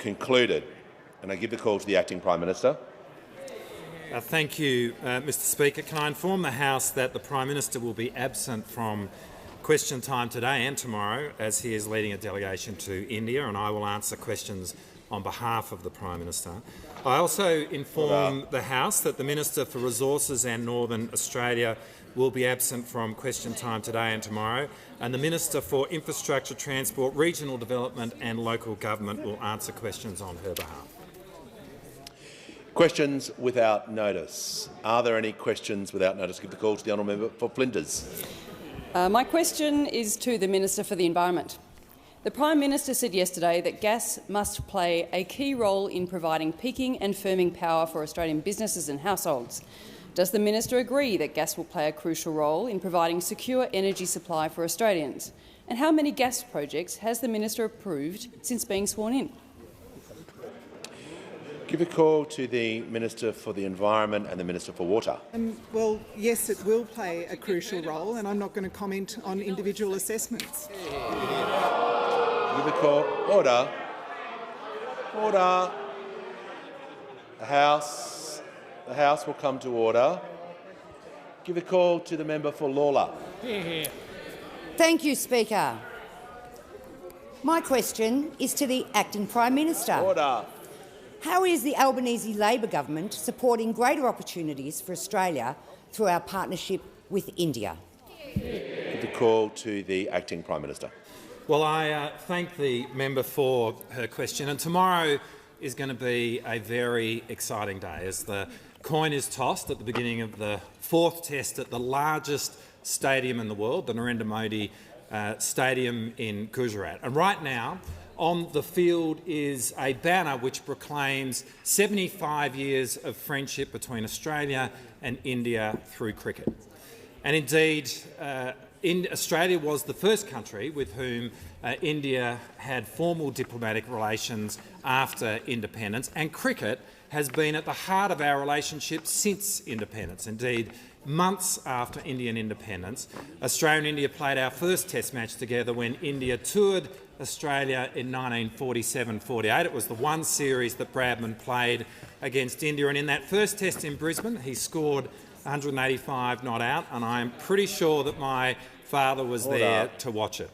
concluded. And I give the call to the Acting Prime Minister. Thank you, Mr Speaker. Can I inform the House that the Prime Minister will be absent from question time today and tomorrow as he is leading a delegation to India, and I will answer questions on behalf of the Prime Minister. I also inform the House that the Minister for Resources and Northern Australia will be absent from question time today and tomorrow, and the Minister for Infrastructure, Transport, Regional Development and Local Government will answer questions on her behalf. Questions without notice. Are there any questions without notice? Give the call to the honourable member for Flinders. My question is to the Minister for the Environment. The Prime Minister said yesterday that gas must play a key role in providing peaking and firming power for Australian businesses and households. Does the Minister agree that gas will play a crucial role in providing secure energy supply for Australians? And how many gas projects has the Minister approved since being sworn in? Give a call to the Minister for the Environment and the Minister for Water. Well, yes, it will play a crucial role, and I'm not going to comment on individual assessments. Give a call. Order. Order. The House will come to order. Give a call to the member for Lawler. Thank you, Speaker. My question is to the Acting Prime Minister. Order. How is the Albanese Labor government supporting greater opportunities for Australia through our partnership with India? Give the call to the Acting Prime Minister. Well, I thank the member for her question, and tomorrow is going to be a very exciting day as the coin is tossed at the beginning of the fourth test at the largest stadium in the world, the Narendra Modi Stadium in Gujarat. And right now, on the field is a banner which proclaims 75 years of friendship between Australia and India through cricket. And indeed, Australia was the first country with whom India had formal diplomatic relations after independence, and cricket has been at the heart of our relationship since independence. Indeed, months after Indian independence, Australia and India played our first Test match together when India toured Australia in 1947-48. It was the one series that Bradman played against India, and in that first Test in Brisbane he scored 185 not out, and I'm pretty sure that my father was there to watch it.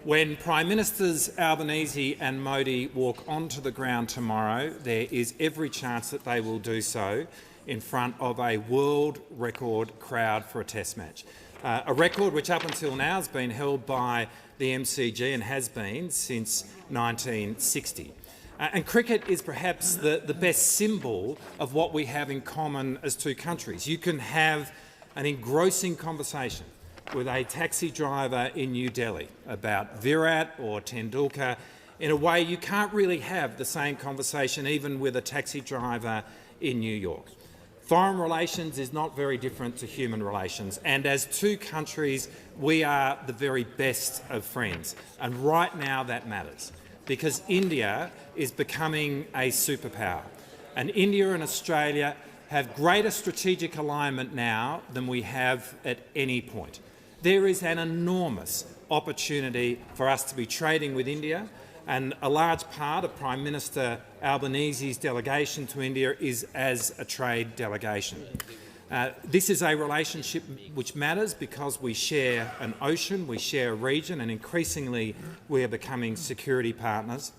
When Prime Ministers Albanese and Modi walk onto the ground tomorrow, there is every chance that they will do so in front of a world record crowd for a Test match. A record which up until now has been held by the MCG and has been since 1960. And cricket is perhaps the best symbol of what we have in common as two countries. You can have an engrossing conversation with a taxi driver in New Delhi about Virat or Tendulkar in a way you can't really have the same conversation even with a taxi driver in New York. Foreign relations is not very different to human relations, and as two countries we are the very best of friends. And right now that matters, because India is becoming a superpower, and India and Australia have greater strategic alignment now than we have at any point. There is an enormous opportunity for us to be trading with India, and a large part of Prime Minister Albanese's delegation to India is as a trade delegation. This is a relationship which matters because we share an ocean, we share a region, and increasingly we are becoming security partners.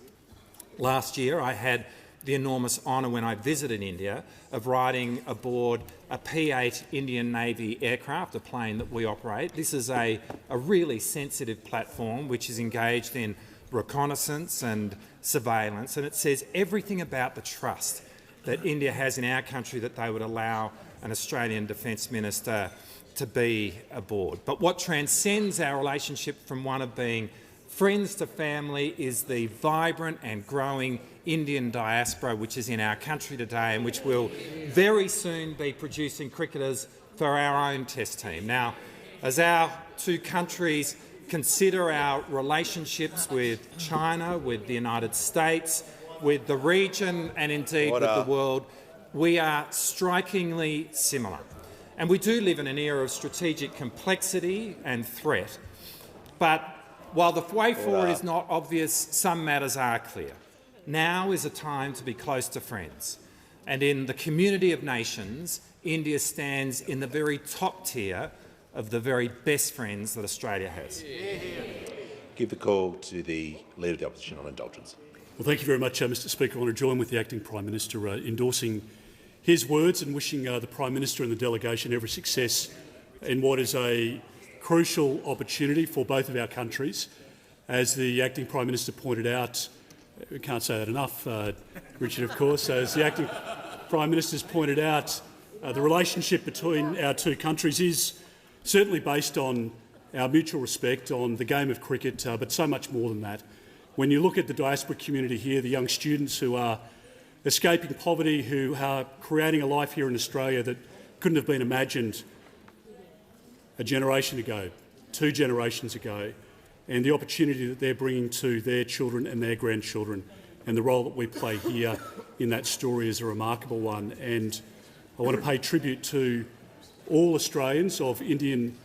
Last year I had the enormous honour when I visited India of riding aboard a P-8 Indian Navy aircraft, a plane that we operate. This is a really sensitive platform which is engaged in reconnaissance and surveillance, and it says everything about the trust that India has in our country that they would allow an Australian Defence Minister to be aboard. But what transcends our relationship from one of being friends to family is the vibrant and growing Indian diaspora which is in our country today and which will very soon be producing cricketers for our own Test team. Now, as our two countries consider our relationships with China, with the United States, with the region and indeed with the world, we are strikingly similar. And we do live in an era of strategic complexity and threat. But while the way forward is not obvious, some matters are clear. Now is a time to be close to friends. And in the community of nations, India stands in the very top tier of the very best friends that Australia has. Give the call to the Leader of the Opposition on indulgence. Well, thank you very much, Mr Speaker. I want to join with the Acting Prime Minister endorsing his words and wishing the Prime Minister and the delegation every success in what is a crucial opportunity for both of our countries. As the Acting Prime Minister pointed out, we can't say that enough, Richard, of course, as the Acting Prime Minister has pointed out, the relationship between our two countries is certainly based on our mutual respect, on the game of cricket, but so much more than that. When you look at the diaspora community here, the young students who are escaping poverty, who are creating a life here in Australia that couldn't have been imagined a generation ago, 2 generations ago, and the opportunity that they're bringing to their children and their grandchildren, and the role that we play here in that story is a remarkable one. And I want to pay tribute to all Australians of Indian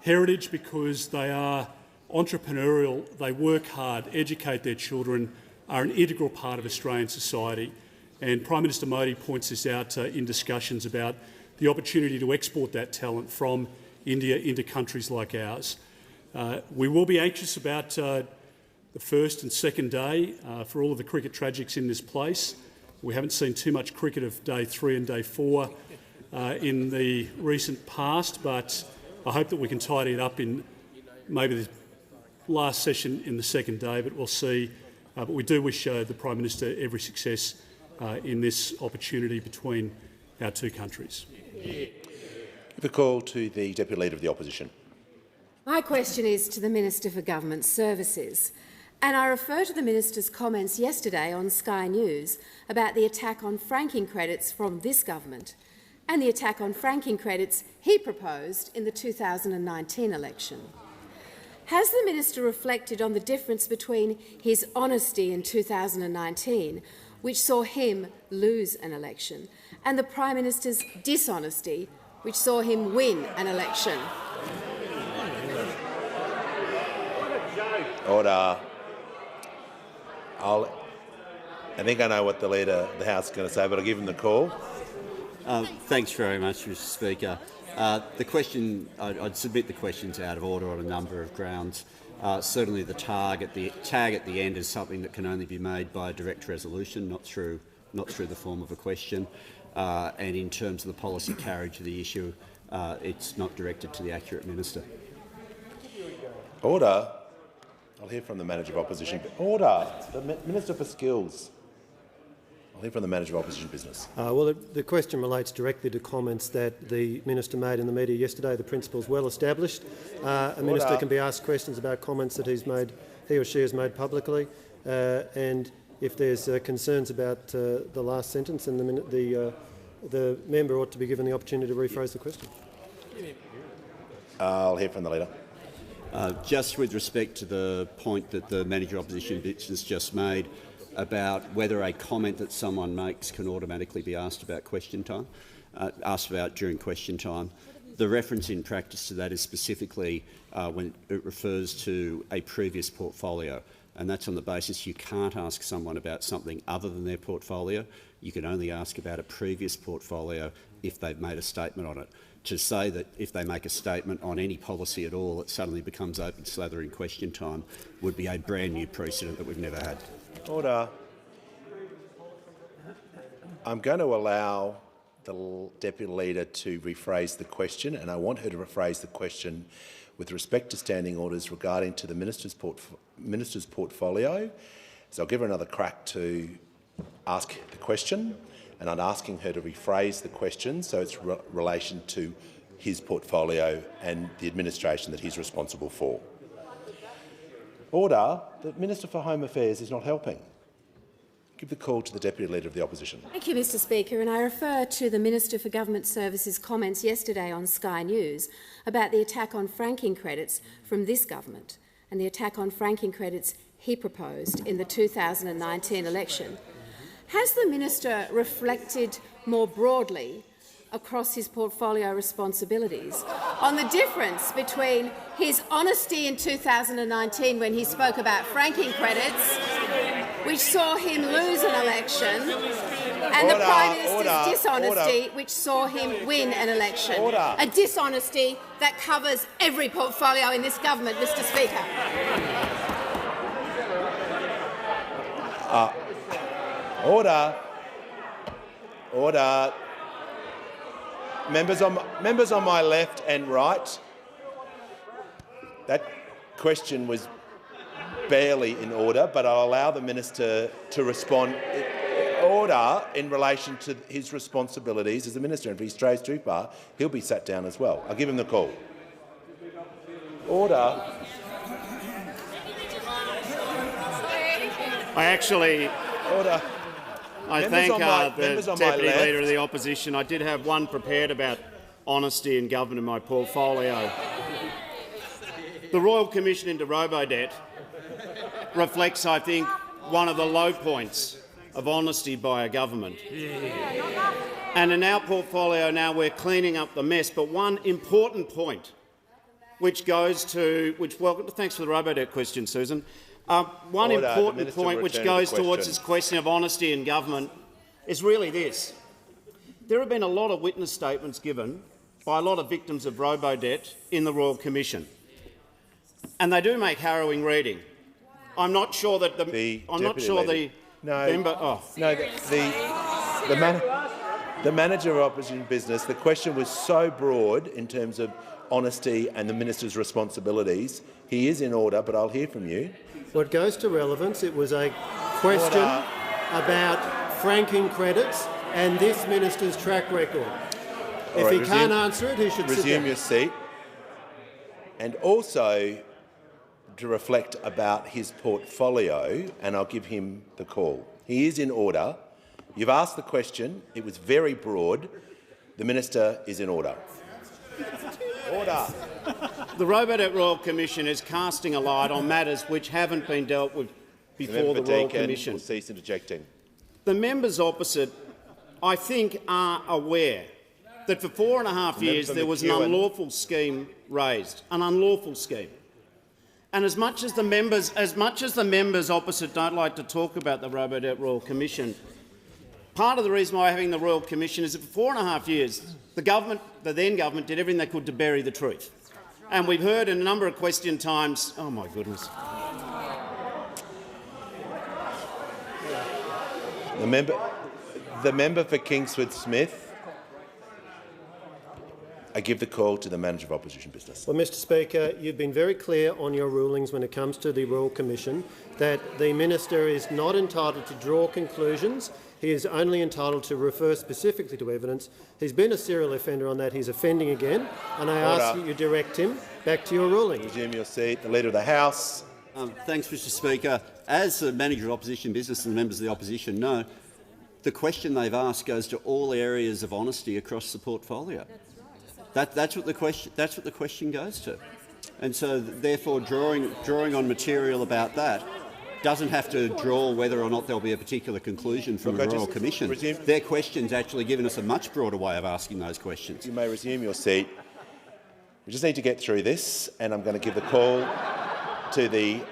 heritage because they are entrepreneurial, they work hard, educate their children, are an integral part of Australian society. And Prime Minister Modi points this out in discussions about the opportunity to export that talent from India into countries like ours. We will be anxious about the first and second day for all of the cricket tragics in this place. We haven't seen too much cricket of day 3 and day 4 in the recent past, but I hope that we can tidy it up in maybe the last session in the second day, but we'll see. But we do wish the Prime Minister every success in this opportunity between our two countries. Give a call to the Deputy Leader of the Opposition. My question is to the Minister for Government Services, and I refer to the Minister's comments yesterday on Sky News about the attack on franking credits from this government and the attack on franking credits he proposed in the 2019 election. Has the Minister reflected on the difference between his honesty in 2019, which saw him lose an election, and the Prime Minister's dishonesty, which saw him win an election? Order. I think I know what the Leader of the House is going to say, but I'll give him the call. Thanks very much, Mr Speaker. The question, I'd submit the question's out of order on a number of grounds. Certainly the tag at the end is something that can only be made by a direct resolution, not through the form of a question. And in terms of the policy carriage of the issue, it's not directed to the accurate minister. Order. I'll hear from the Manager of Opposition. Order. The Minister for Skills. I'll hear from the Manager of Opposition Business. Well, the question relates directly to comments that the Minister made in the media yesterday. The principle is well established. A Minister can be asked questions about comments that he or she has made publicly, and if there's concerns about the last sentence, then the member ought to be given the opportunity to rephrase the question. I'll hear from the Leader. Just with respect to the point that the Manager of Opposition Business just made about whether a comment that someone makes can automatically be asked about during question time, the reference in practice to that is specifically when it refers to a previous portfolio, and that's on the basis you can't ask someone about something other than their portfolio. You can only ask about a previous portfolio if they've made a statement on it. To say that if they make a statement on any policy at all, it suddenly becomes open slather in question time would be a brand new precedent that we've never had. Order. I'm going to allow the Deputy Leader to rephrase the question, and I want her to rephrase the question with respect to standing orders regarding to the Minister's portfolio. So I'll give her another crack to ask the question, and I'm asking her to rephrase the question so it's relation to his portfolio and the administration that he's responsible for. Order. The Minister for Home Affairs is not helping. Give the call to the Deputy Leader of the Opposition. Thank you, Mr Speaker, and I refer to the Minister for Government Services' comments yesterday on Sky News about the attack on franking credits from this government and the attack on franking credits he proposed in the 2019 election. Has the Minister reflected more broadly across his portfolio responsibilities on the difference between his honesty in 2019 when he spoke about franking credits, which which saw him lose an election, and the Prime Minister's dishonesty, which saw him win an election. A dishonesty that covers every portfolio in this government, Mr Speaker. Order. Order. Members on my left and right, that question was barely in order, but I'll allow the minister to respond. Order in relation to his responsibilities as a minister. And if he strays too far, he'll be sat down as well. I'll give him the call. Order. Order. I thank the Deputy Leader of the Opposition. I did have one prepared about honesty in government in my portfolio. The Royal Commission into Robodebt reflects, I think, one of the low points of honesty by a government. And in our portfolio now we're cleaning up the mess, but one important point which goes to— thanks for the Robodebt question, Susan. One important point which goes towards this question of honesty in government is really this. There have been a lot of witness statements given by a lot of victims of Robodebt in the Royal Commission, and they do make harrowing reading. I'm not sure that the manager of opposition business. The question was so broad in terms of honesty and the minister's responsibilities. He is in order, but I'll hear from you. What goes to relevance, it was a question about franking credits and this minister's track record. If he can't answer it, he should sit down. Resume your seat. And also to reflect about his portfolio, and I'll give him the call. He is in order. You've asked the question. It was very broad. The minister is in order. Order. The Robodebt Royal Commission is casting a light on matters which haven't been dealt with before the Royal Commission. Will cease interjecting. The members opposite, I think, are aware that for 4.5 years there was an unlawful scheme raised, an unlawful scheme. And as much as the members opposite don't like to talk about the Robodebt Royal Commission, part of the reason why we're having the Royal Commission is that for 4.5 years the then government did everything they could to bury the truth. And we've heard in a number of question times— oh my goodness. The member for Kingsford Smith. I give the call to the manager of opposition business. Well, Mr Speaker, you've been very clear on your rulings when it comes to the Royal Commission that the minister is not entitled to draw conclusions. He is only entitled to refer specifically to evidence. He's been a serial offender on that. He's offending again, and I ask that you direct him back to your ruling. Resume your seat. The Leader of the House. Thanks, Mr Speaker. As the manager of opposition business and the members of the opposition know, the question they've asked goes to all areas of honesty across the portfolio. That's what the question goes to, and so therefore drawing on material about that doesn't have to draw whether or not there'll be a particular conclusion from the Royal Commission. Their question's actually given us a much broader way of asking those questions. You may resume your seat. We just need to get through this, and I'm going to give the call to the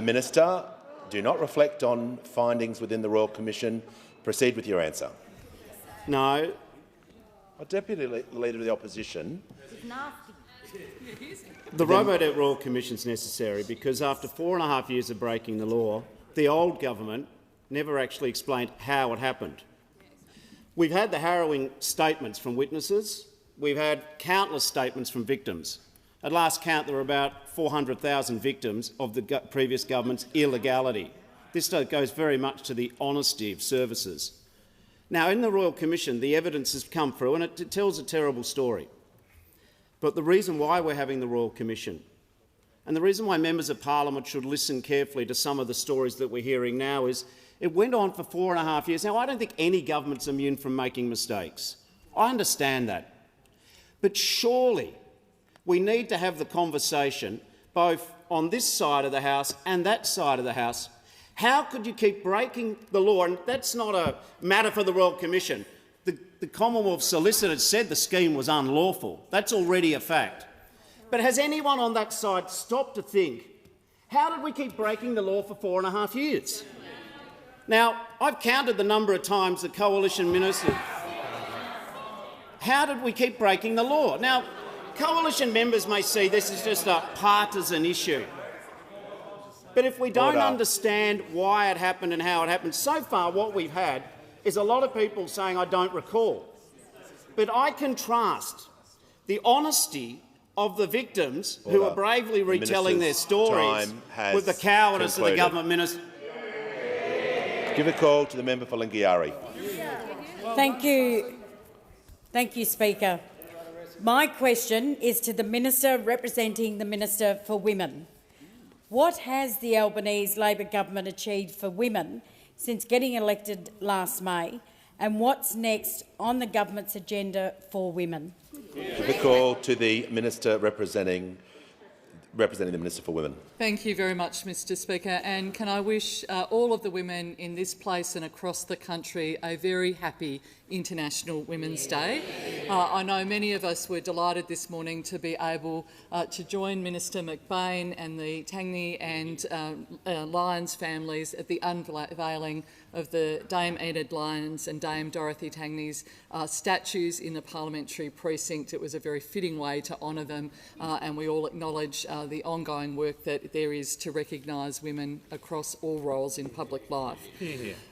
minister. Do not reflect on findings within the Royal Commission. Proceed with your answer. No. Deputy Leader of the Opposition. The Robodebt Royal Commission is necessary because after 4.5 years of breaking the law, the old government never actually explained how it happened. We've had the harrowing statements from witnesses. We've had countless statements from victims. At last count, there were about 400,000 victims of the previous government's illegality. This goes very much to the honesty of services. Now, in the Royal Commission, the evidence has come through and it tells a terrible story. But the reason why we're having the Royal Commission and the reason why members of parliament should listen carefully to some of the stories that we're hearing now is it went on for 4.5 years. Now, I don't think any government's immune from making mistakes. I understand that. But surely we need to have the conversation both on this side of the House and that side of the House. How could you keep breaking the law? And that's not a matter for the Royal Commission. The Commonwealth Solicitor said the scheme was unlawful. That's already a fact. But has anyone on that side stopped to think, how did we keep breaking the law for 4.5 years? Now, I've counted the number of times the coalition ministers. How did we keep breaking the law? Now, coalition members may see this as just a partisan issue. But if we don't understand why it happened and how it happened, so far what we've had is a lot of people saying, I don't recall. But I contrast the honesty of the victims who are bravely retelling their stories with the cowardice of the government minister. Give a call to the member for Lingiari. Thank you, Speaker. My question is to the Minister representing the Minister for Women. What has the Albanese Labor government achieved for women since getting elected last May, and what's next on the government's agenda for women? Give a call to the Minister representing the Minister for Women. Thank you very much, Mr Speaker, and can I wish all of the women in this place and across the country a very happy International Women's Day. I know many of us were delighted this morning to be able to join Minister McBain and the Tangney and Lyons families at the unveiling of the Dame Enid Lyons and Dame Dorothy Tangney's statues in the parliamentary precinct. It was a very fitting way to honour them, and we all acknowledge the ongoing work that there is to recognise women across all roles in public life.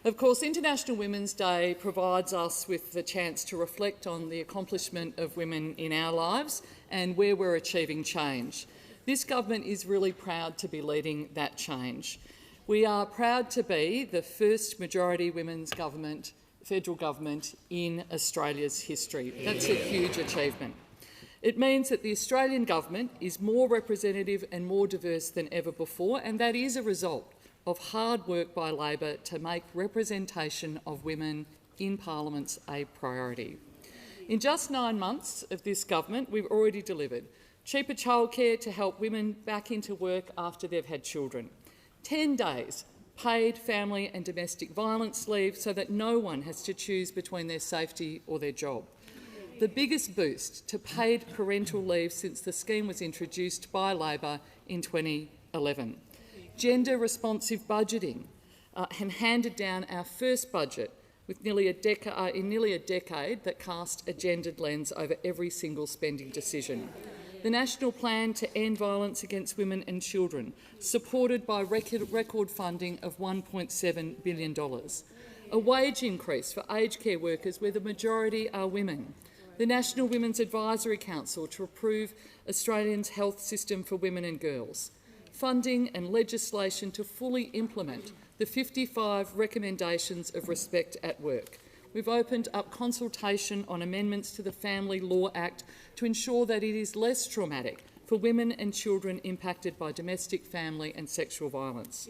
Of course, International Women's Day provides us with the chance to reflect on the accomplishment of women in our lives and where we're achieving change. This government is really proud to be leading that change. We are proud to be the first majority women's government, federal government in Australia's history. That's a huge achievement. It means that the Australian government is more representative and more diverse than ever before, and that is a result of hard work by Labor to make representation of women in parliaments a priority. In just 9 months of this government, we've already delivered cheaper childcare to help women back into work after they've had children, 10 days paid family and domestic violence leave so that no one has to choose between their safety or their job, the biggest boost to paid parental leave since the scheme was introduced by Labor in 2011, gender-responsive budgeting, and handed down our first budget with nearly a decade that cast a gendered lens over every single spending decision. The National Plan to End Violence Against Women and Children, supported by record funding of $1.7 billion. A wage increase for aged care workers where the majority are women. The National Women's Advisory Council to approve Australia's health system for women and girls. Funding and legislation to fully implement the 55 recommendations of Respect at Work. We've opened up consultation on amendments to the Family Law Act to ensure that it is less traumatic for women and children impacted by domestic, family and sexual violence.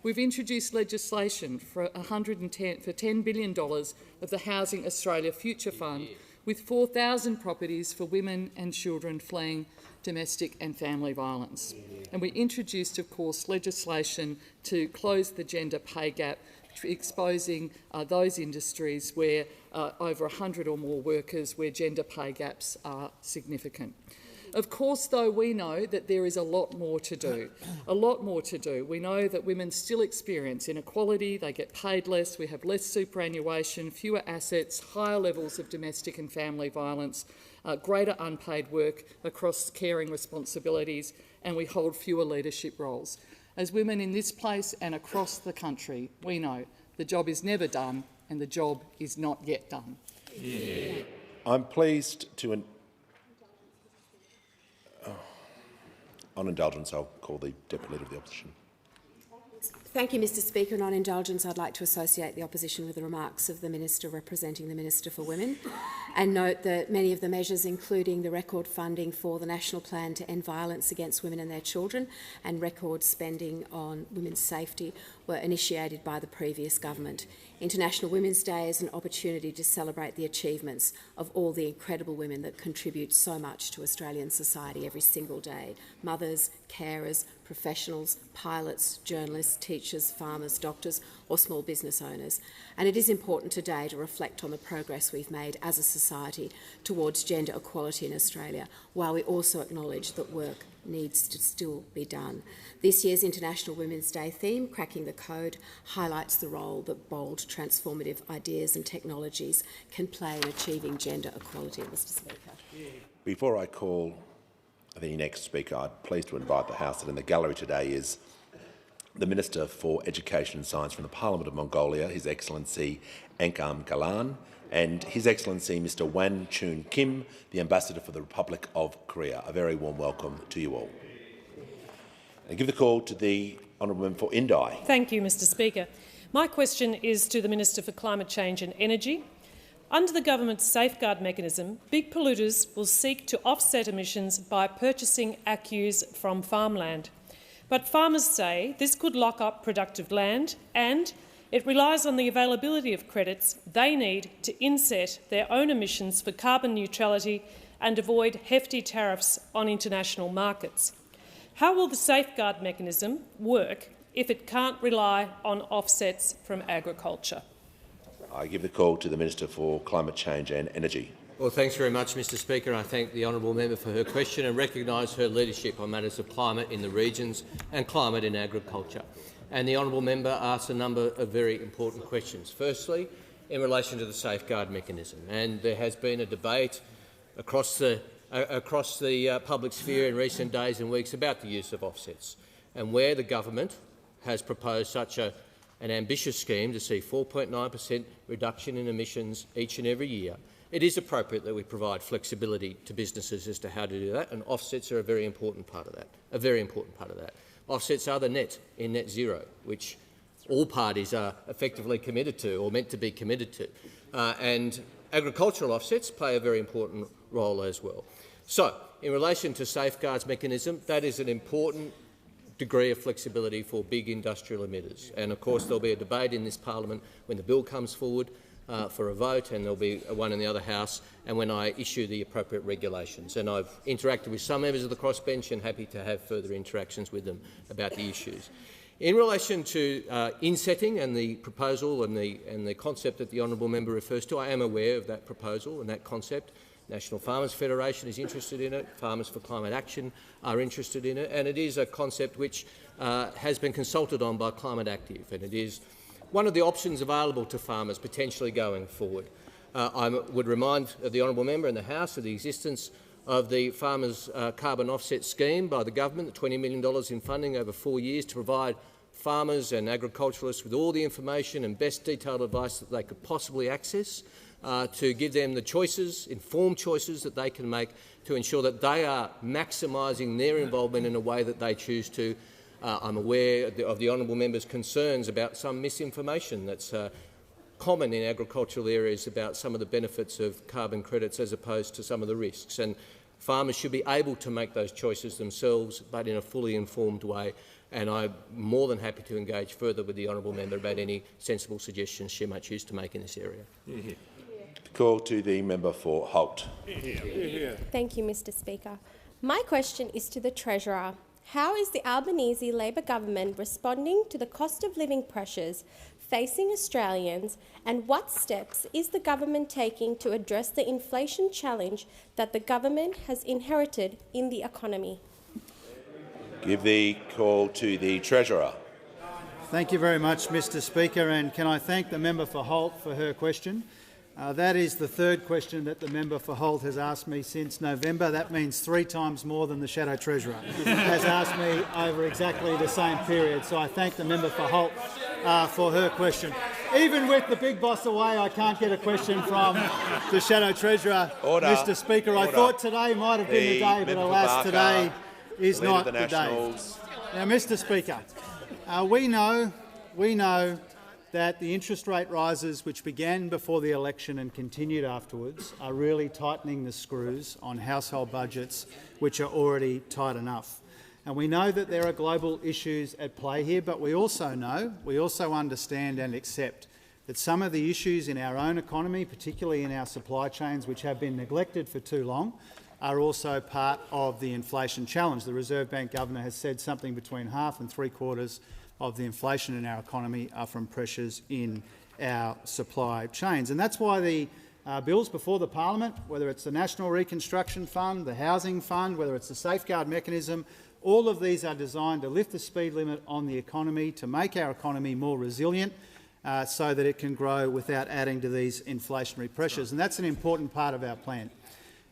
We've introduced legislation for $10 billion of the Housing Australia Future Fund, with 4,000 properties for women and children fleeing domestic and family violence. And we introduced, of course, legislation to close the gender pay gap, exposing those industries where over 100 or more workers where gender pay gaps are significant. Of course, though, we know that there is a lot more to do. We know that women still experience inequality, they get paid less, we have less superannuation, fewer assets, higher levels of domestic and family violence, greater unpaid work across caring responsibilities, and we hold fewer leadership roles. As women in this place and across the country, we know the job is never done and the job is not yet done. I'm pleased to... On indulgence, I'll call the Deputy Leader of the Opposition. Thank you, Mr Speaker. And on indulgence, I'd like to associate the opposition with the remarks of the Minister representing the Minister for Women and note that many of the measures, including the record funding for the National Plan to End Violence Against Women and their Children and record spending on women's safety, were initiated by the previous government. International Women's Day is an opportunity to celebrate the achievements of all the incredible women that contribute so much to Australian society every single day: mothers, carers, professionals, pilots, journalists, teachers, farmers, doctors or small business owners. And it is important today to reflect on the progress we've made as a society towards gender equality in Australia, while we also acknowledge that work needs to still be done. This year's International Women's Day theme, Cracking the Code, highlights the role that bold, transformative ideas and technologies can play in achieving gender equality, Mr Speaker. Before I call the next speaker, I'm pleased to invite the House that in the gallery today is the Minister for Education and Science from the Parliament of Mongolia, His Excellency Angkam Galan, and His Excellency Mr Wan Chun Kim, the Ambassador for the Republic of Korea. A very warm welcome to you all. I give the call to the Honourable Member for Indi. Thank you, Mr Speaker. My question is to the Minister for Climate Change and Energy. Under the government's safeguard mechanism, big polluters will seek to offset emissions by purchasing ACCUs from farmland. But farmers say this could lock up productive land and it relies on the availability of credits they need to inset their own emissions for carbon neutrality and avoid hefty tariffs on international markets. How will the safeguard mechanism work if it can't rely on offsets from agriculture? I give the call to the Minister for Climate Change and Energy. Well, thanks very much, Mr Speaker. I thank the honourable member for her question and recognise her leadership on matters of climate in the regions and climate in agriculture. And the honourable member asked a number of very important questions. Firstly, in relation to the safeguard mechanism, and there has been a debate across the public sphere in recent days and weeks about the use of offsets, and where the government has proposed such an ambitious scheme to see 4.9% reduction in emissions each and every year. It is appropriate that we provide flexibility to businesses as to how to do that, and offsets are a very important part of that. Offsets are the net in net zero, which all parties are effectively committed to or meant to be committed to. And agricultural offsets play a very important role as well. So, in relation to safeguards mechanism, that is an important degree of flexibility for big industrial emitters. And of course there'll be a debate in this parliament when the bill comes forward for a vote, and there'll be one in the other House, and when I issue the appropriate regulations. And I've interacted with some members of the crossbench and happy to have further interactions with them about the issues. In relation to insetting and the proposal and the concept that the honourable member refers to, I am aware of that proposal and that concept. National Farmers Federation is interested in it, Farmers for Climate Action are interested in it, and it is a concept which has been consulted on by Climate Active, and it is one of the options available to farmers potentially going forward. I would remind the honourable member and the House of the existence of the Farmers' Carbon Offset Scheme by the government, the $20 million in funding over 4 years to provide farmers and agriculturalists with all the information and best detailed advice that they could possibly access, to give them the choices, informed choices that they can make to ensure that they are maximising their involvement in a way that they choose to. I'm aware of the honourable member's concerns about some misinformation that's common in agricultural areas about some of the benefits of carbon credits as opposed to some of the risks. And farmers should be able to make those choices themselves, but in a fully informed way. And I'm more than happy to engage further with the honourable member about any sensible suggestions she might choose to make in this area. Call to the member for Holt. Thank you, Mr Speaker. My question is to the Treasurer. How is the Albanese Labor government responding to the cost of living pressures facing Australians, and what steps is the government taking to address the inflation challenge that the government has inherited in the economy? Give the call to the Treasurer. Thank you very much, Mr Speaker, and can I thank the member for Holt for her question. That is the third question that the member for Holt has asked me since November. That means 3 times more than the Shadow Treasurer has asked me over exactly the same period. So I thank the member for Holt for her question. Even with the big boss away, I can't get a question from the Shadow Treasurer, Mr Speaker. I thought today might have been the day, but alas, today is not the day. Now, Mr Speaker, we know that the interest rate rises which began before the election and continued afterwards are really tightening the screws on household budgets which are already tight enough. And we know that there are global issues at play here, but we also understand and accept that some of the issues in our own economy, particularly in our supply chains, which have been neglected for too long, are also part of the inflation challenge. The Reserve Bank Governor has said something between half and 3/4 of the inflation in our economy are from pressures in our supply chains. And that's why the bills before the parliament, whether it's the National Reconstruction Fund, the Housing Fund, whether it's the safeguard mechanism. All of these are designed to lift the speed limit on the economy, to make our economy more resilient so that it can grow without adding to these inflationary pressures. And that's an important part of our plan.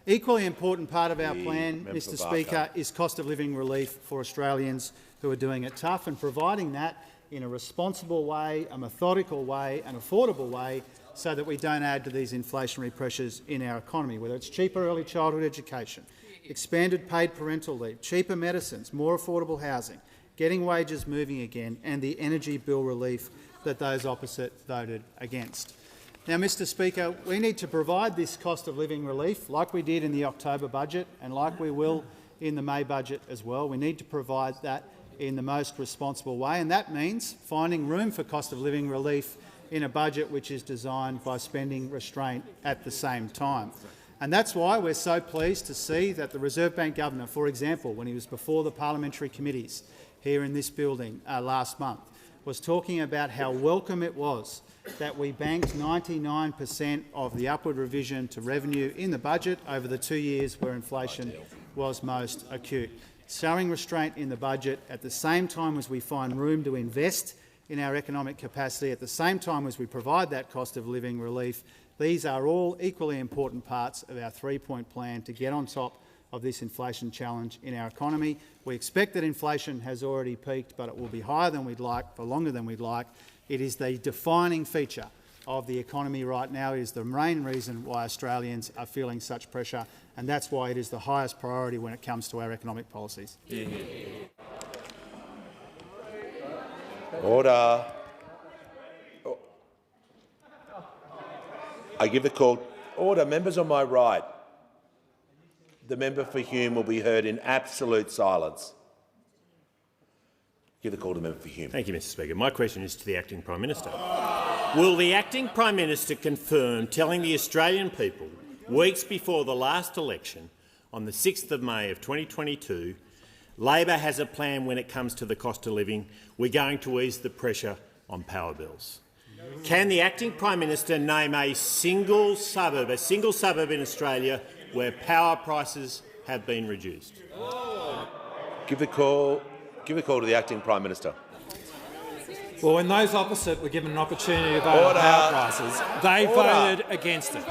Equally important part of our plan, Mr Speaker, is cost of living relief for Australians who are doing it tough, and providing that in a responsible way, a methodical way, an affordable way, so that we don't add to these inflationary pressures in our economy, whether it's cheaper early childhood education, expanded paid parental leave, cheaper medicines, more affordable housing, getting wages moving again, and the energy bill relief that those opposite voted against. Now, Mr Speaker, we need to provide this cost of living relief like we did in the October budget and like we will in the May budget as well. We need to provide that in the most responsible way, and that means finding room for cost of living relief in a budget which is designed by spending restraint at the same time. And that's why we're so pleased to see that the Reserve Bank Governor, for example, when he was before the parliamentary committees here in this building last month, was talking about how welcome it was that we banked 99% of the upward revision to revenue in the budget over the 2 years where inflation was most acute. Showing restraint in the budget at the same time as we find room to invest in our economic capacity, at the same time as we provide that cost of living relief. These are all equally important parts of our three-point plan to get on top of this inflation challenge in our economy. We expect that inflation has already peaked, but it will be higher than we'd like, for longer than we'd like. It is the defining feature of the economy right now. It is the main reason why Australians are feeling such pressure, and that's why it is the highest priority when it comes to our economic policies. Order. I give the call. Order. Members on my right. The member for Hume will be heard in absolute silence. Give the call to the member for Hume. Thank you, Mr Speaker. My question is to the Acting Prime Minister. Will the Acting Prime Minister confirm telling the Australian people weeks before the last election, on the 6th of May of 2022, Labor has a plan when it comes to the cost of living? We're going to ease the pressure on power bills. Can the Acting Prime Minister name a single suburb in Australia where power prices have been reduced? Give the call to the Acting Prime Minister. Well, when those opposite were given an opportunity to vote on power prices, they voted against it.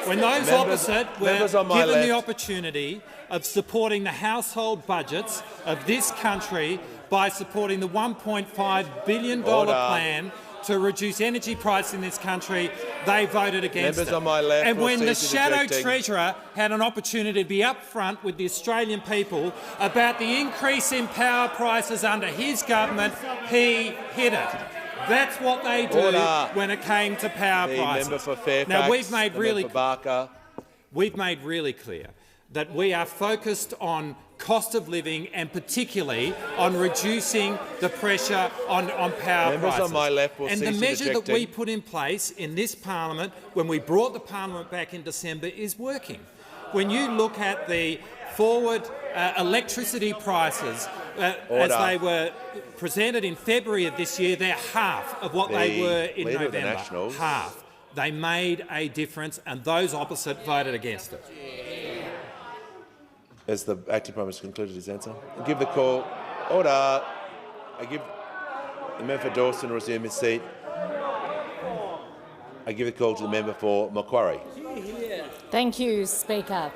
When those opposite were given the opportunity of supporting the household budgets of this country by supporting the $1.5 billion plan to reduce energy prices in this country, they voted against it. And when the shadow treasurer had an opportunity to be upfront with the Australian people about the increase in power prices under his government, he hid it. That's what they do when it came to power prices. Member for Fairfax, now, we've made really clear that we are focused on cost of living and particularly on reducing the pressure on power prices. On my left will and the measure that we put in place in this parliament when we brought the parliament back in December is working. When you look at the forward electricity prices as they were presented in February of this year, they're half of what they were in November. Half. They made a difference, and those opposite voted against it. As the Acting Prime Minister concluded his answer, I give the call. Order. I give the member for Dawson resume his seat. I give the call to the member for Macquarie. Thank you, Speaker.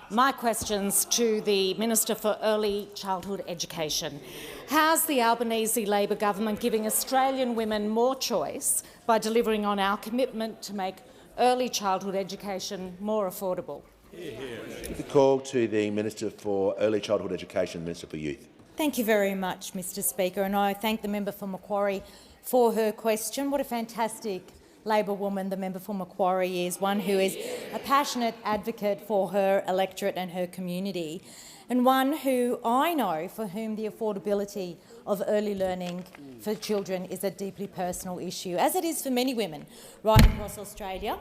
My question's to the Minister for Early Childhood Education. How's the Albanese Labor government giving Australian women more choice by delivering on our commitment to make early childhood education more affordable? The call to the Minister for Early Childhood Education, Minister for Youth. Thank you very much, Mr Speaker, and I thank the member for Macquarie for her question. What a fantastic Labor woman the member for Macquarie is, one who is a passionate advocate for her electorate and her community, and one who I know for whom the affordability of early learning for children is a deeply personal issue, as it is for many women right across Australia,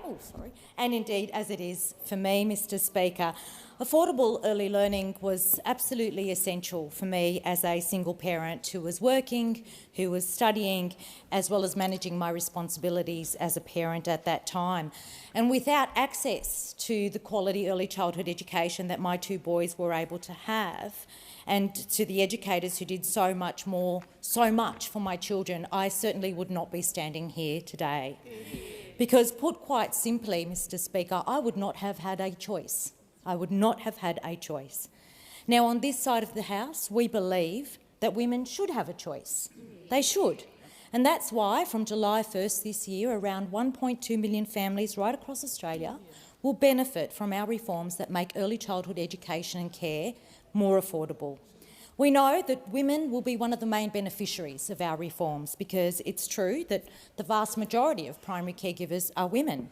and indeed as it is for me, Mr Speaker. Affordable early learning was absolutely essential for me as a single parent who was working, who was studying, as well as managing my responsibilities as a parent at that time. And without access to the quality early childhood education that my two boys were able to have, and to the educators who did so much for my children, I certainly would not be standing here today. Because put quite simply, Mr Speaker, I would not have had a choice. I would not have had a choice. Now, on this side of the House, we believe that women should have a choice. They should. And that's why, from July 1st this year, around 1.2 million families right across Australia will benefit from our reforms that make early childhood education and care more affordable. We know that women will be one of the main beneficiaries of our reforms because it's true that the vast majority of primary caregivers are women,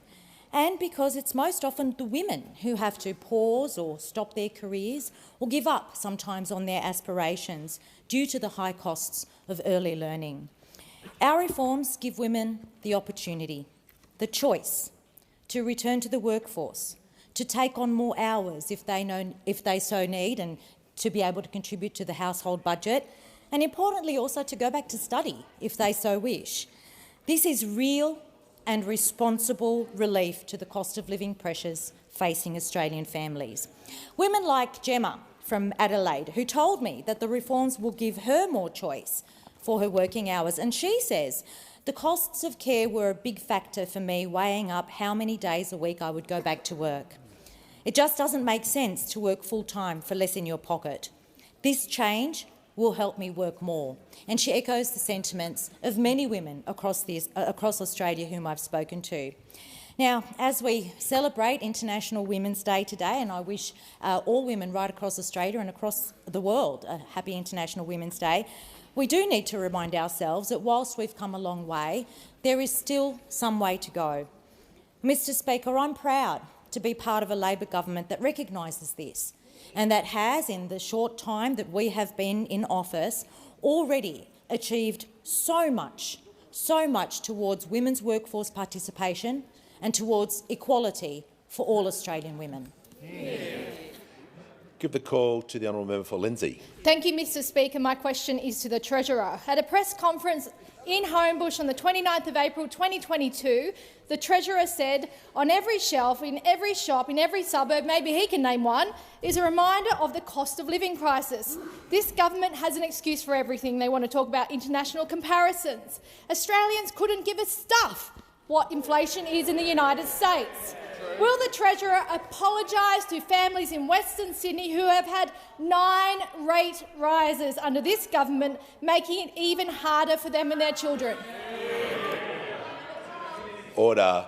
and because it's most often the women who have to pause or stop their careers or give up sometimes on their aspirations due to the high costs of early learning. Our reforms give women the opportunity, the choice, to return to the workforce, to take on more hours if they so need and to be able to contribute to the household budget, and importantly also to go back to study if they so wish. This is real and responsible relief to the cost of living pressures facing Australian families. Women like Gemma from Adelaide, who told me that the reforms will give her more choice for her working hours, and she says, the costs of care were a big factor for me, weighing up how many days a week I would go back to work. It just doesn't make sense to work full-time for less in your pocket. This change will help me work more. And she echoes the sentiments of many women across Australia whom I've spoken to. Now, as we celebrate International Women's Day today, and I wish all women right across Australia and across the world a happy International Women's Day, we do need to remind ourselves that whilst we've come a long way, there is still some way to go. Mr Speaker, I'm proud to be part of a Labor government that recognises this and that has, in the short time that we have been in office, already achieved so much towards women's workforce participation and towards equality for all Australian women. Give the call to the honourable member for Lindsay. Thank you, Mr Speaker. My question is to the Treasurer. At a press conference in Homebush on the 29th of April 2022, the Treasurer said, on every shelf, in every shop, in every suburb, maybe he can name one, is a reminder of the cost of living crisis. This government has an excuse for everything. They want to talk about international comparisons. Australians couldn't give a stuff what inflation is in the United States. Will the Treasurer apologise to families in Western Sydney who have had 9 rate rises under this government, making it even harder for them and their children? Order.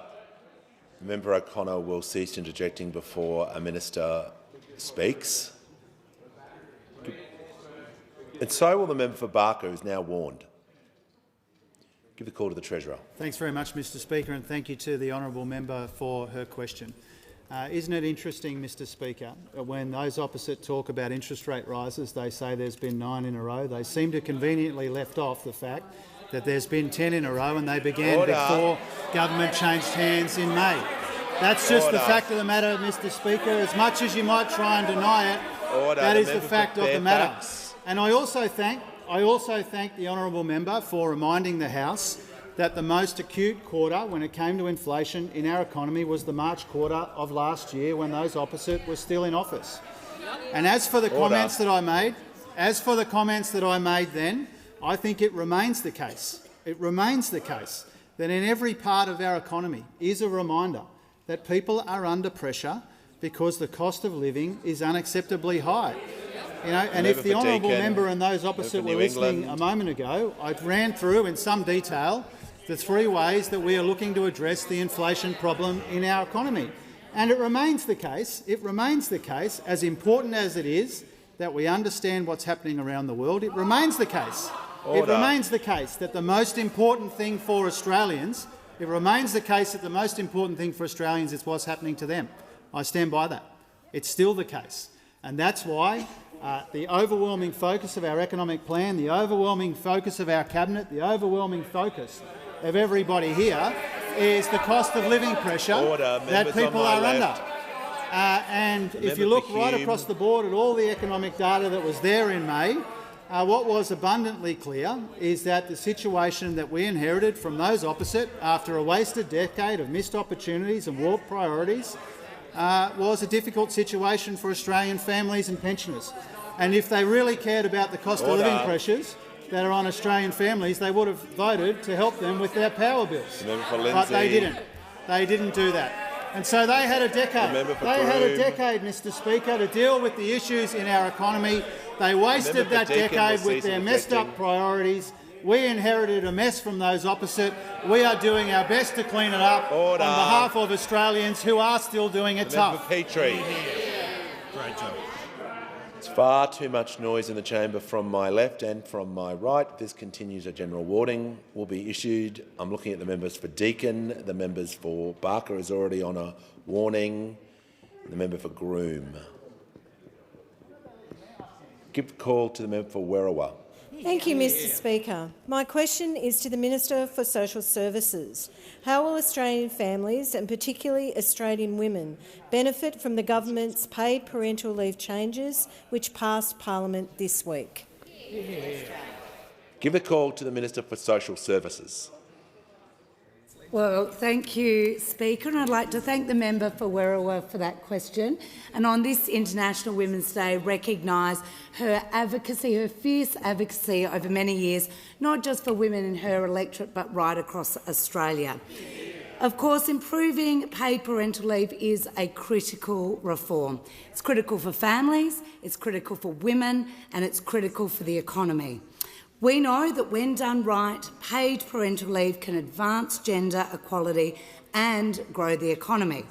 Member O'Connor will cease interjecting before a minister speaks. And so will the member for Barker, who is now warned. Give the call to the Treasurer. Thanks very much, Mr Speaker, and thank you to the honourable member for her question. Isn't it interesting, Mr Speaker, when those opposite talk about interest rate rises, they say there's been 9 in a row. They seem to conveniently left off the fact that there's been 10 in a row and they began before government changed hands in May. That's just the fact of the matter, Mr Speaker. As much as you might try and deny it, that is the fact of the matter. And I also thank the honourable member for reminding the House that the most acute quarter when it came to inflation in our economy was the March quarter of last year, when those opposite were still in office. And as for the comments that I made, then, I think it remains the case. It remains the case that in every part of our economy is a reminder that people are under pressure because the cost of living is unacceptably high. And if the honourable member and those opposite were listening a moment ago, I ran through in some detail the 3 ways that we are looking to address the inflation problem in our economy. And it remains the case, as important as it is that we understand what's happening around the world, it remains the case. It remains the case that the most important thing for Australians, is what's happening to them. I stand by that. It's still the case. And that's why The overwhelming focus of our economic plan, the overwhelming focus of our cabinet, the overwhelming focus of everybody here is the cost of living pressure that people are under. And if you look right across the board at all the economic data that was there in May, what was abundantly clear is that the situation that we inherited from those opposite, after a wasted decade of missed opportunities and warped priorities, was a difficult situation for Australian families and pensioners. And if they really cared about the cost of living pressures that are on Australian families, they would have voted to help them with their power bills. But they didn't. They didn't do that. And so they had a decade. Mr Speaker, to deal with the issues in our economy. They wasted that decade with their messed-up priorities. We inherited a mess from those opposite. We are doing our best to clean it up on behalf of Australians who are still doing it tough. Petrie. Great job. It's far too much noise in the chamber from my left and from my right. This continues. A general warning will be issued. I'm looking at the members for Deakin. The members for Barker is already on a warning. The member for Groom. Give the call to the member for Werriwa. Thank you, Mr Speaker. My question is to the Minister for Social Services. How will Australian families, and particularly Australian women, benefit from the government's paid parental leave changes which passed Parliament this week? Give the call to the Minister for Social Services. Well, thank you, Speaker, and I'd like to thank the member for Werriwa for that question, and on this International Women's Day recognise her advocacy, her fierce advocacy over many years, not just for women in her electorate but right across Australia. Of course, improving paid parental leave is a critical reform. It's critical for families, it's critical for women, and it's critical for the economy. We know that when done right, paid parental leave can advance gender equality and grow the economy.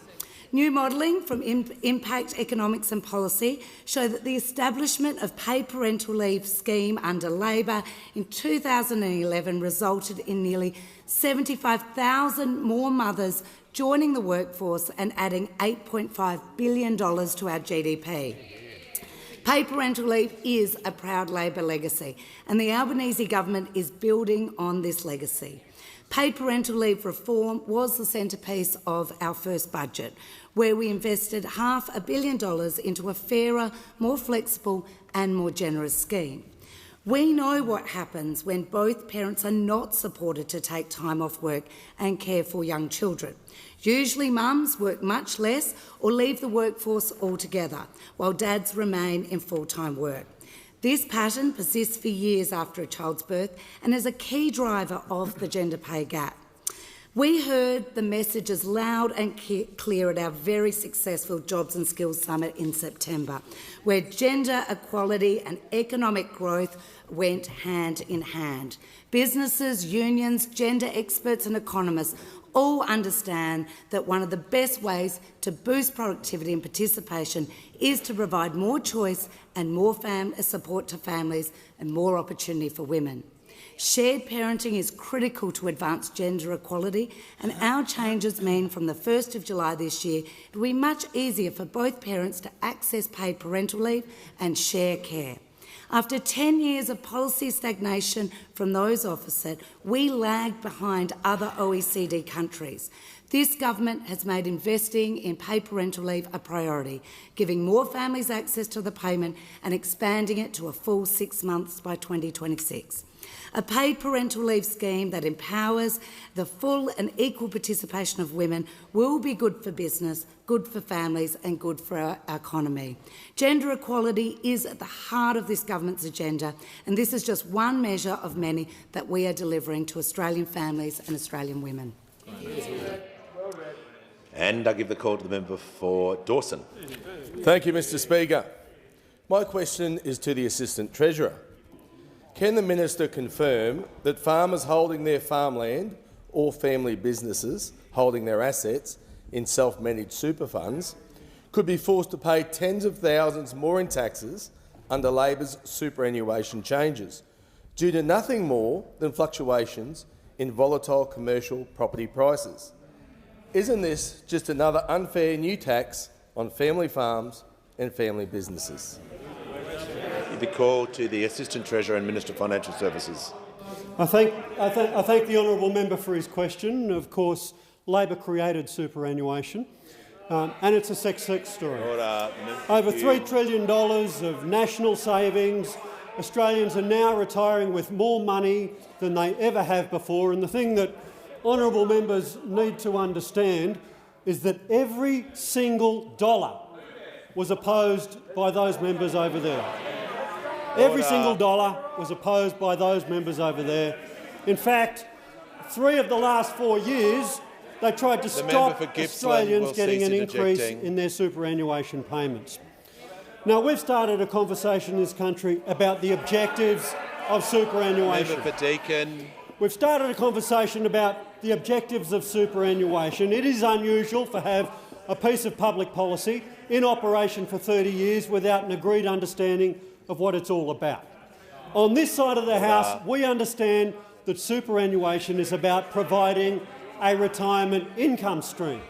New modelling from Impact Economics and Policy show that the establishment of paid parental leave scheme under Labor in 2011 resulted in nearly 75,000 more mothers joining the workforce and adding $8.5 billion to our GDP. Paid parental leave is a proud Labor legacy, and the Albanese government is building on this legacy. Paid parental leave reform was the centrepiece of our first budget, where we invested $500 million into a fairer, more flexible and more generous scheme. We know what happens when both parents are not supported to take time off work and care for young children. Usually mums work much less or leave the workforce altogether, while dads remain in full-time work. This pattern persists for years after a child's birth and is a key driver of the gender pay gap. We heard the messages loud and clear at our very successful Jobs and Skills Summit in September, where gender equality and economic growth went hand in hand. Businesses, unions, gender experts and economists all understand that one of the best ways to boost productivity and participation is to provide more choice and more support to families and more opportunity for women. Shared parenting is critical to advance gender equality, and our changes mean from the 1st of July this year it will be much easier for both parents to access paid parental leave and share care. After 10 years of policy stagnation from those opposite, we lagged behind other OECD countries. This government has made investing in paid parental leave a priority, giving more families access to the payment and expanding it to a full 6 months by 2026. A paid parental leave scheme that empowers the full and equal participation of women will be good for business, good for families and good for our economy. Gender equality is at the heart of this government's agenda, and this is just one measure of many that we are delivering to Australian families and Australian women. And I give the call to the member for Dawson. Thank you, Mr Speaker. My question is to the Assistant Treasurer. Can the minister confirm that farmers holding their farmland or family businesses holding their assets in self-managed super funds could be forced to pay tens of thousands more in taxes under Labor's superannuation changes due to nothing more than fluctuations in volatile commercial property prices? Isn't this just another unfair new tax on family farms and family businesses? Give the call to the Assistant Treasurer and Minister for Financial Services. I thank the honourable member for his question. Of course, Labor created superannuation, and it's a success story. Over $3 trillion of national savings. Australians are now retiring with more money than they ever have before. And the thing that honourable members need to understand is that every single dollar was opposed by those members over there. Every single dollar was opposed by those members over there. In fact, 3 of the last 4 years, they tried to stop Australians getting an increase in their superannuation payments. Now, we've started a conversation in this country about the objectives of superannuation. Member for Deakin. We've started a conversation about the objectives of superannuation. It is unusual to have a piece of public policy in operation for 30 years without an agreed understanding of what it's all about. On this side of the House, we understand that superannuation is about providing a retirement income stream.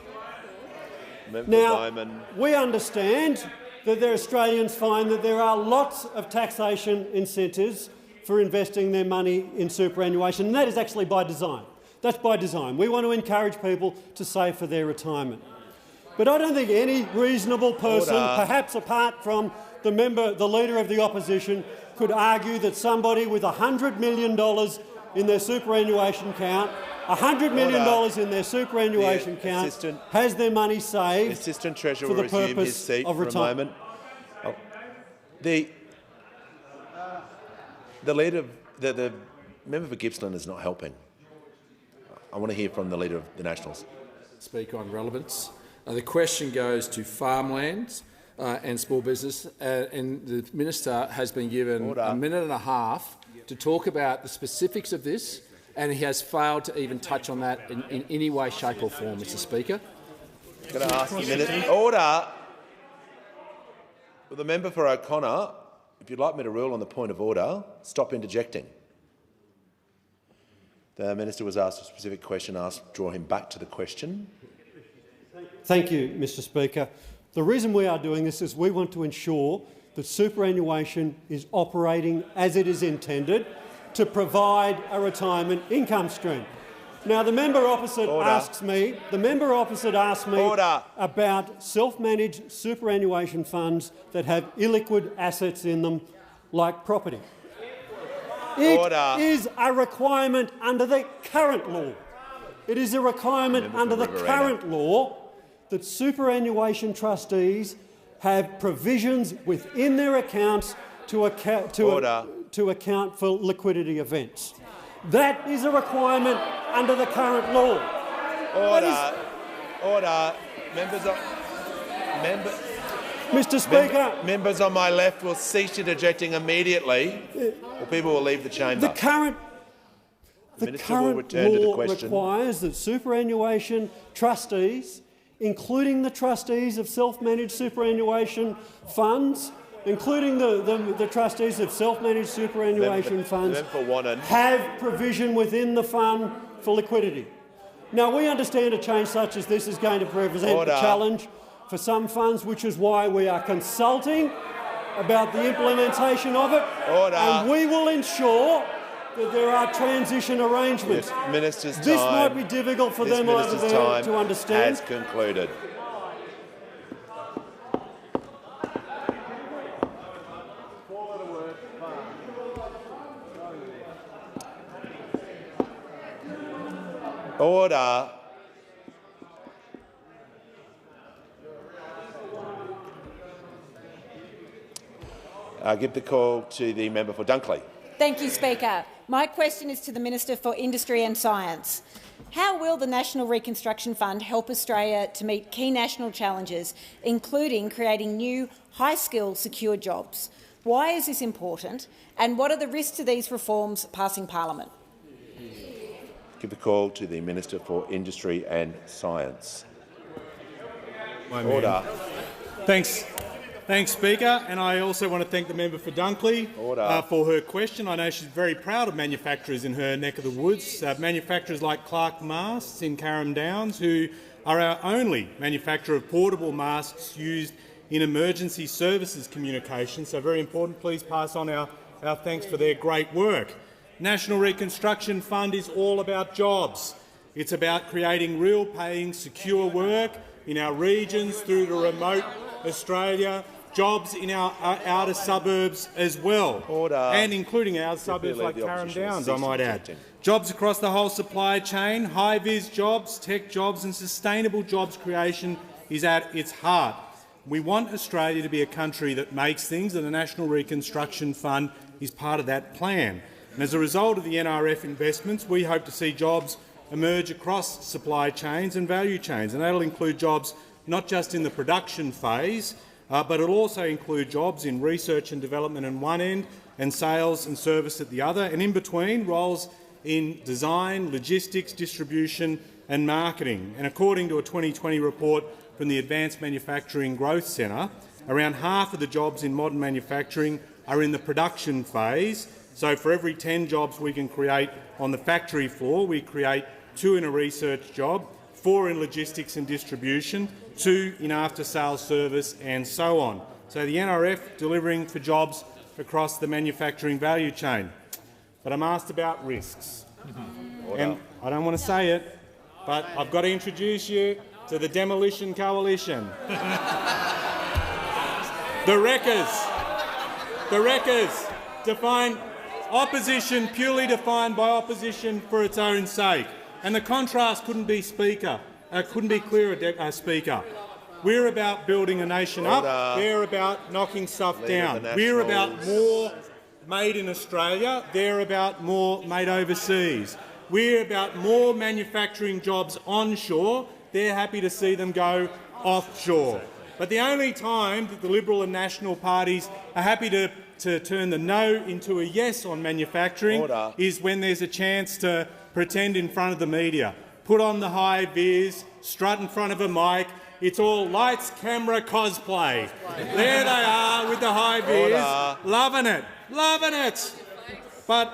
Now, we understand that Australians find that there are lots of taxation incentives for investing their money in superannuation, and that is actually by design. That's by design. We want to encourage people to save for their retirement. But I don't think any reasonable person, perhaps apart from the Leader of the Opposition, could argue that somebody with $100 million in their superannuation account, $100 million in their superannuation account, has their money saved Assistant Treasurer for the will resume his purpose seat of for a retirement. moment. The member for Gippsland is not helping. I want to hear from the Leader of the Nationals. Speaker on relevance. The question goes to farmlands and small business, and the minister has been given a minute and a half to talk about the specifics of this, and he has failed to even touch on that in any way, shape or form, Mr Speaker. I'm going to ask you, Minister. Order. Well, the member for O'Connor, if you'd like me to rule on the point of order, stop interjecting. The minister was asked a specific question, draw him back to the question. Thank you, Mr Speaker. The reason we are doing this is we want to ensure that superannuation is operating as it is intended to provide a retirement income stream. Now, the member opposite asked me about self-managed superannuation funds that have illiquid assets in them, like property. It is a requirement under the current law. It is a requirement under the current law that superannuation trustees have provisions within their accounts to account for liquidity events. That is a requirement under the current law. Order. Mr Speaker. Members on my left will cease interjecting immediately, or people will leave the chamber. The current law requires that superannuation trustees, including the trustees of self-managed superannuation funds, including the trustees of self-managed superannuation funds, have provision within the fund for liquidity. Now, we understand a change such as this is going to represent a challenge for some funds, which is why we are consulting about the implementation of it, and we will ensure that there are transition arrangements. This might be difficult for them over there to understand. Has concluded. Order. I give the call to the member for Dunkley. Thank you, Speaker. My question is to the Minister for Industry and Science. How will the National Reconstruction Fund help Australia to meet key national challenges, including creating new high-skilled secure jobs? Why is this important, and what are the risks to these reforms passing parliament? Give the call to the Minister for Industry and Science. Order. Thanks, Speaker. And I also want to thank the member for Dunkley for her question. I know she's very proud of manufacturers in her neck of the woods, manufacturers like Clark Masks in Carrum Downs, who are our only manufacturer of portable masks used in emergency services communication, so very important. Please pass on our thanks for their great work. National Reconstruction Fund is all about jobs. It's about creating real paying, secure work in our regions through to remote Australia, jobs in our outer suburbs as well, and including our suburbs like Carrum Downs, I might add. Jobs across the whole supply chain, high-vis jobs, tech jobs and sustainable jobs creation is at its heart. We want Australia to be a country that makes things, and the National Reconstruction Fund is part of that plan. And as a result of the NRF investments, we hope to see jobs emerge across supply chains and value chains, and that will include jobs not just in the production phase, but it will also include jobs in research and development on one end and sales and service at the other, and in between roles in design, logistics, distribution and marketing. And according to a 2020 report from the Advanced Manufacturing Growth Centre, around half of the jobs in modern manufacturing are in the production phase. So for every 10 jobs we can create on the factory floor, we create 2 in a research job, 4 in logistics and distribution, 2 in after-sales service and so on. So the NRF delivering for jobs across the manufacturing value chain. But I'm asked about risks. And I don't want to say it, but I've got to introduce you to the Demolition Coalition. The Wreckers, define opposition purely defined by opposition for its own sake. And the contrast couldn't be clearer, Speaker. We're about building a nation up. They're about knocking stuff down. We're about more made in Australia. They're about more made overseas. We're about more manufacturing jobs onshore. They're happy to see them go offshore. But the only time that the Liberal and National parties are happy to turn the no into a yes on manufacturing is when there's a chance to pretend in front of the media, put on the high vis, strut in front of a mic. It's all lights, camera, cosplay. There they are with the high vis, loving it. But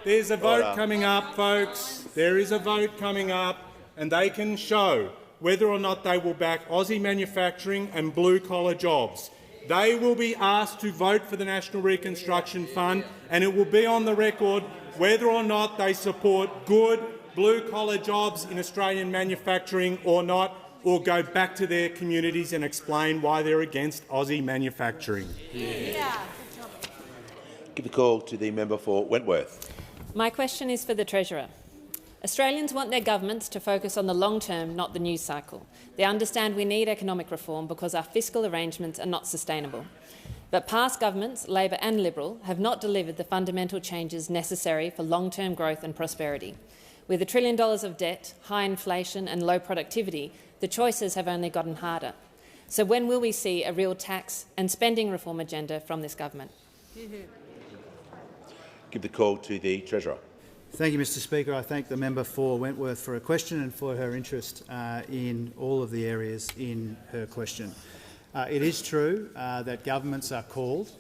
there's a vote coming up, folks. There is a vote coming up, and they can show whether or not they will back Aussie manufacturing and blue-collar jobs. They will be asked to vote for the National Reconstruction Fund, and it will be on the record whether or not they support good blue-collar jobs in Australian manufacturing or not, or go back to their communities and explain why they're against Aussie manufacturing. Give the call to the member for Wentworth. My question is for the Treasurer. Australians want their governments to focus on the long term, not the news cycle. They understand we need economic reform because our fiscal arrangements are not sustainable. But past governments, Labor and Liberal, have not delivered the fundamental changes necessary for long-term growth and prosperity. With $1 trillion of debt, high inflation and low productivity, the choices have only gotten harder. So when will we see a real tax and spending reform agenda from this government? Give the call to the Treasurer. Thank you, Mr Speaker. I thank the member for Wentworth for her question and for her interest in all of the areas in her question. It is true that governments are called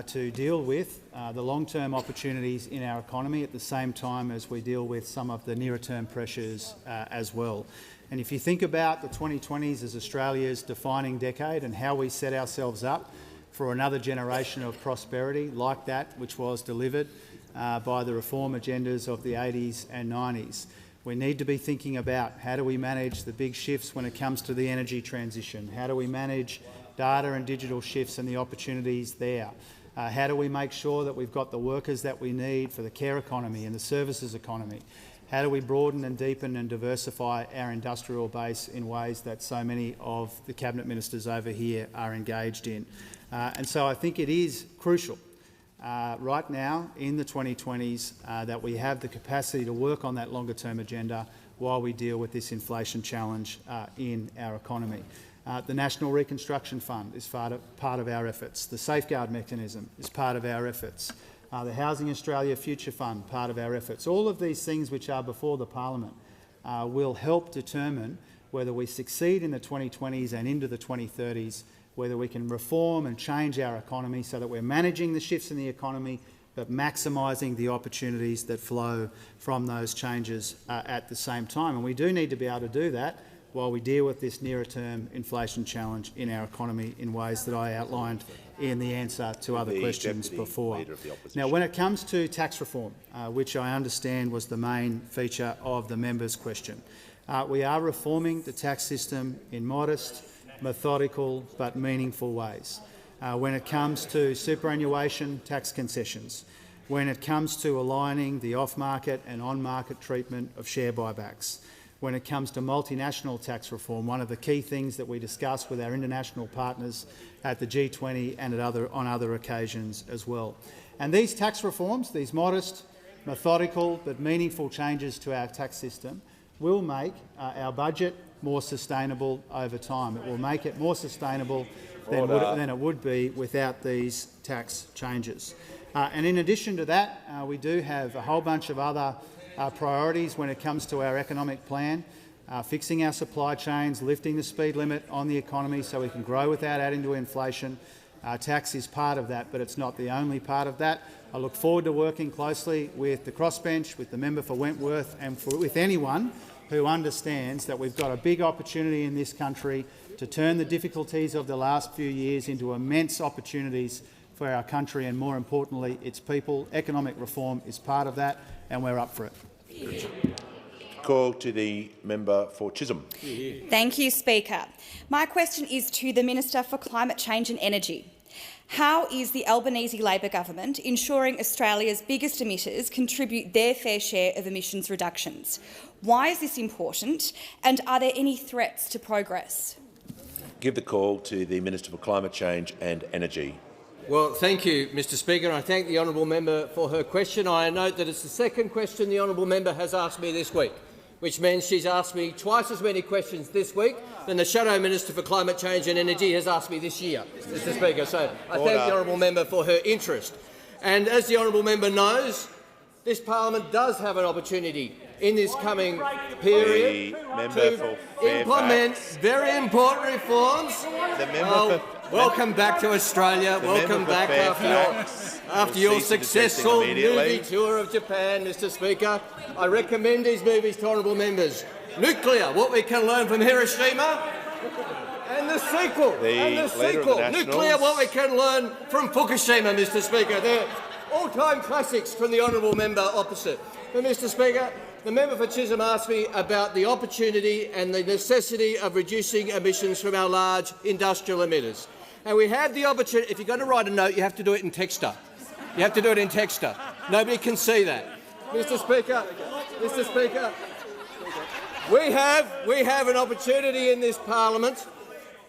to deal with the long-term opportunities in our economy at the same time as we deal with some of the nearer-term pressures as well. And if you think about the 2020s as Australia's defining decade and how we set ourselves up for another generation of prosperity like that which was delivered by the reform agendas of the 80s and 90s. We need to be thinking about how do we manage the big shifts when it comes to the energy transition, how do we manage data and digital shifts and the opportunities there, how do we make sure that we've got the workers that we need for the care economy and the services economy, how do we broaden and deepen and diversify our industrial base in ways that so many of the Cabinet Ministers over here are engaged in. And so I think it is crucial right now in the 2020s that we have the capacity to work on that longer-term agenda while we deal with this inflation challenge in our economy. The National Reconstruction Fund is part of our efforts. The Safeguard Mechanism is part of our efforts. The Housing Australia Future Fund, part of our efforts. All of these things which are before the Parliament will help determine whether we succeed in the 2020s and into the 2030s, whether we can reform and change our economy so that we're managing the shifts in the economy but maximising the opportunities that flow from those changes at the same time. And we do need to be able to do that while we deal with this nearer-term inflation challenge in our economy in ways that I outlined in the answer to other questions before. Now, when it comes to tax reform, which I understand was the main feature of the member's question, we are reforming the tax system in modest, methodical but meaningful ways. When it comes to superannuation tax concessions, when it comes to aligning the off-market and on-market treatment of share buybacks, when it comes to multinational tax reform, one of the key things that we discuss with our international partners at the G20 and on other occasions as well. And these tax reforms, these modest, methodical but meaningful changes to our tax system, will make our budget more sustainable over time. It will make it more sustainable than it would be without these tax changes. And in addition to that, we do have a whole bunch of other priorities when it comes to our economic plan, fixing our supply chains, lifting the speed limit on the economy so we can grow without adding to inflation. Tax is part of that, but it's not the only part of that. I look forward to working closely with the crossbench, with the member for Wentworth and with anyone who understands that we've got a big opportunity in this country to turn the difficulties of the last few years into immense opportunities for our country and, more importantly, its people. Economic reform is part of that, and we're up for it. Call to the member for Chisholm. Thank you, Speaker. My question is to the Minister for Climate Change and Energy. How is the Albanese Labor government ensuring Australia's biggest emitters contribute their fair share of emissions reductions? Why is this important, and are there any threats to progress? Give the call to the Minister for Climate Change and Energy. Well, thank you, Mr Speaker. I thank the honourable member for her question. I note that it's the second question the honourable member has asked me this week, which means she's asked me twice as many questions this week than the Shadow Minister for Climate Change and Energy has asked me this year, Mr Speaker. So I thank the honourable member for her interest. And as the honourable member knows, this parliament does have an opportunity in this coming period to implement very important reforms. Welcome back to Australia. Welcome back after your successful movie tour of Japan, Mr Speaker. I recommend these movies to honourable members. Nuclear, what we can learn from Hiroshima, and the sequel. Nuclear, what we can learn from Fukushima, Mr Speaker. They're all-time classics from the honourable member opposite. But, Mr Speaker, the member for Chisholm asked me about the opportunity and the necessity of reducing emissions from our large industrial emitters. And we have the opportunity. If you're going to write a note, you have to do it in Texter. You have to do it in Texter. Nobody can see that. Mr Speaker, we have an opportunity in this parliament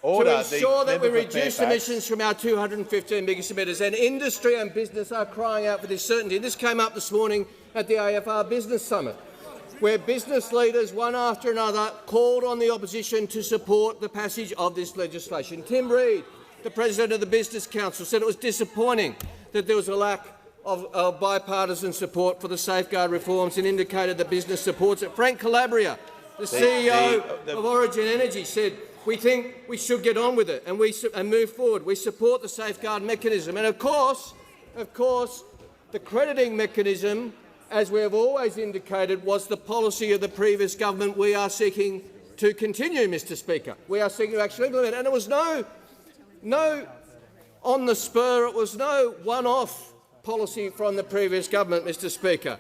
to ensure that we reduce emissions from our 215 biggest emitters, and industry and business are crying out for this certainty. And this came up this morning at the AFR Business Summit, where business leaders, one after another, called on the opposition to support the passage of this legislation. Tim Reid, the President of the Business Council, said it was disappointing that there was a lack of bipartisan support for the safeguard reforms and indicated that business supports it. Frank Calabria, the CEO of Origin Energy, said, "We think we should get on with it and move forward. We support the safeguard mechanism." And of course, the crediting mechanism, as we have always indicated, was the policy of the previous government we are seeking to continue, Mr Speaker. We are seeking to actually implement it. And it was no on the spur, it was no one-off policy from the previous government, Mr Speaker.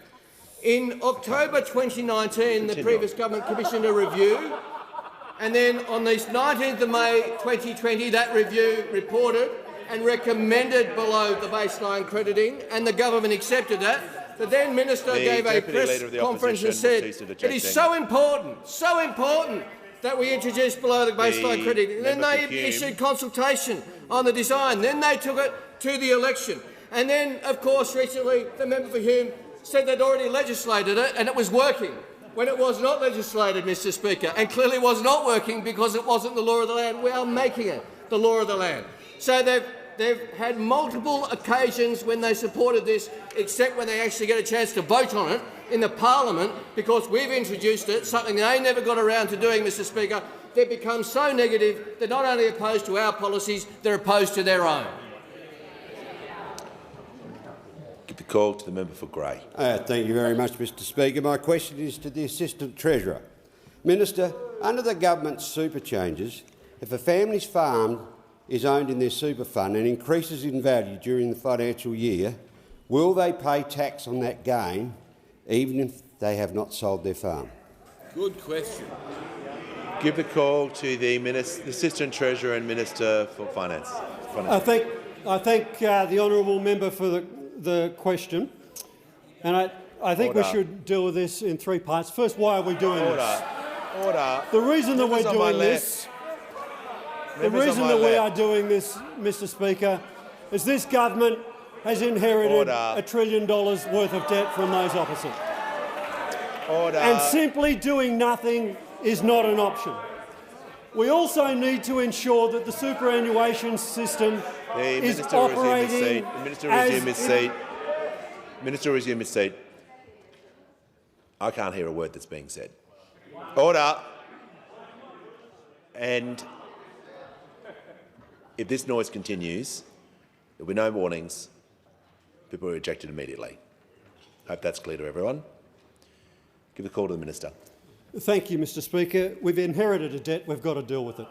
In October 2019, the previous government commissioned a review, and then on the 19th of May 2020, that review reported and recommended below the baseline crediting, and the government accepted that. The then minister gave a press conference and said, "It is so important that we introduce below the baseline crediting." And then they issued consultation on the design. Then they took it to the election. And then, of course, recently the member for Hume said they'd already legislated it and it was working, when it was not legislated, Mr Speaker, and clearly was not working because it wasn't the law of the land. We are making it the law of the land. So they've had multiple occasions when they supported this, except when they actually get a chance to vote on it in the parliament, because we've introduced it, something they never got around to doing, Mr Speaker. They've become so negative, they're not only opposed to our policies, they're opposed to their own. Give the call to the member for Grey. Thank you very much, Mr Speaker. My question is to the Assistant Treasurer. Minister, Under the government's super changes, if a family's farm is owned in their super fund and increases in value during the financial year, will they pay tax on that gain even if they have not sold their farm? Good question. Give the call to the Assistant Treasurer and Minister for Finance. I thank the honourable member for the question, and I think we should deal with this in three parts. First, why are we doing this? Order. The reason that we're doing this, the reason that we are doing this, Mr. Speaker, is this government has inherited $1 trillion worth of debt from those opposite. And simply doing nothing is not an option. We also need to ensure that the superannuation system is operating. The Minister resume his seat. Minister resume his seat. I can't hear a word that's being said. Order. And if this noise continues, there will be no warnings. People will be ejected immediately. Hope that's clear to everyone. Give the call to the Minister. Thank you, Mr. Speaker. We've inherited a debt. We've got to deal with it.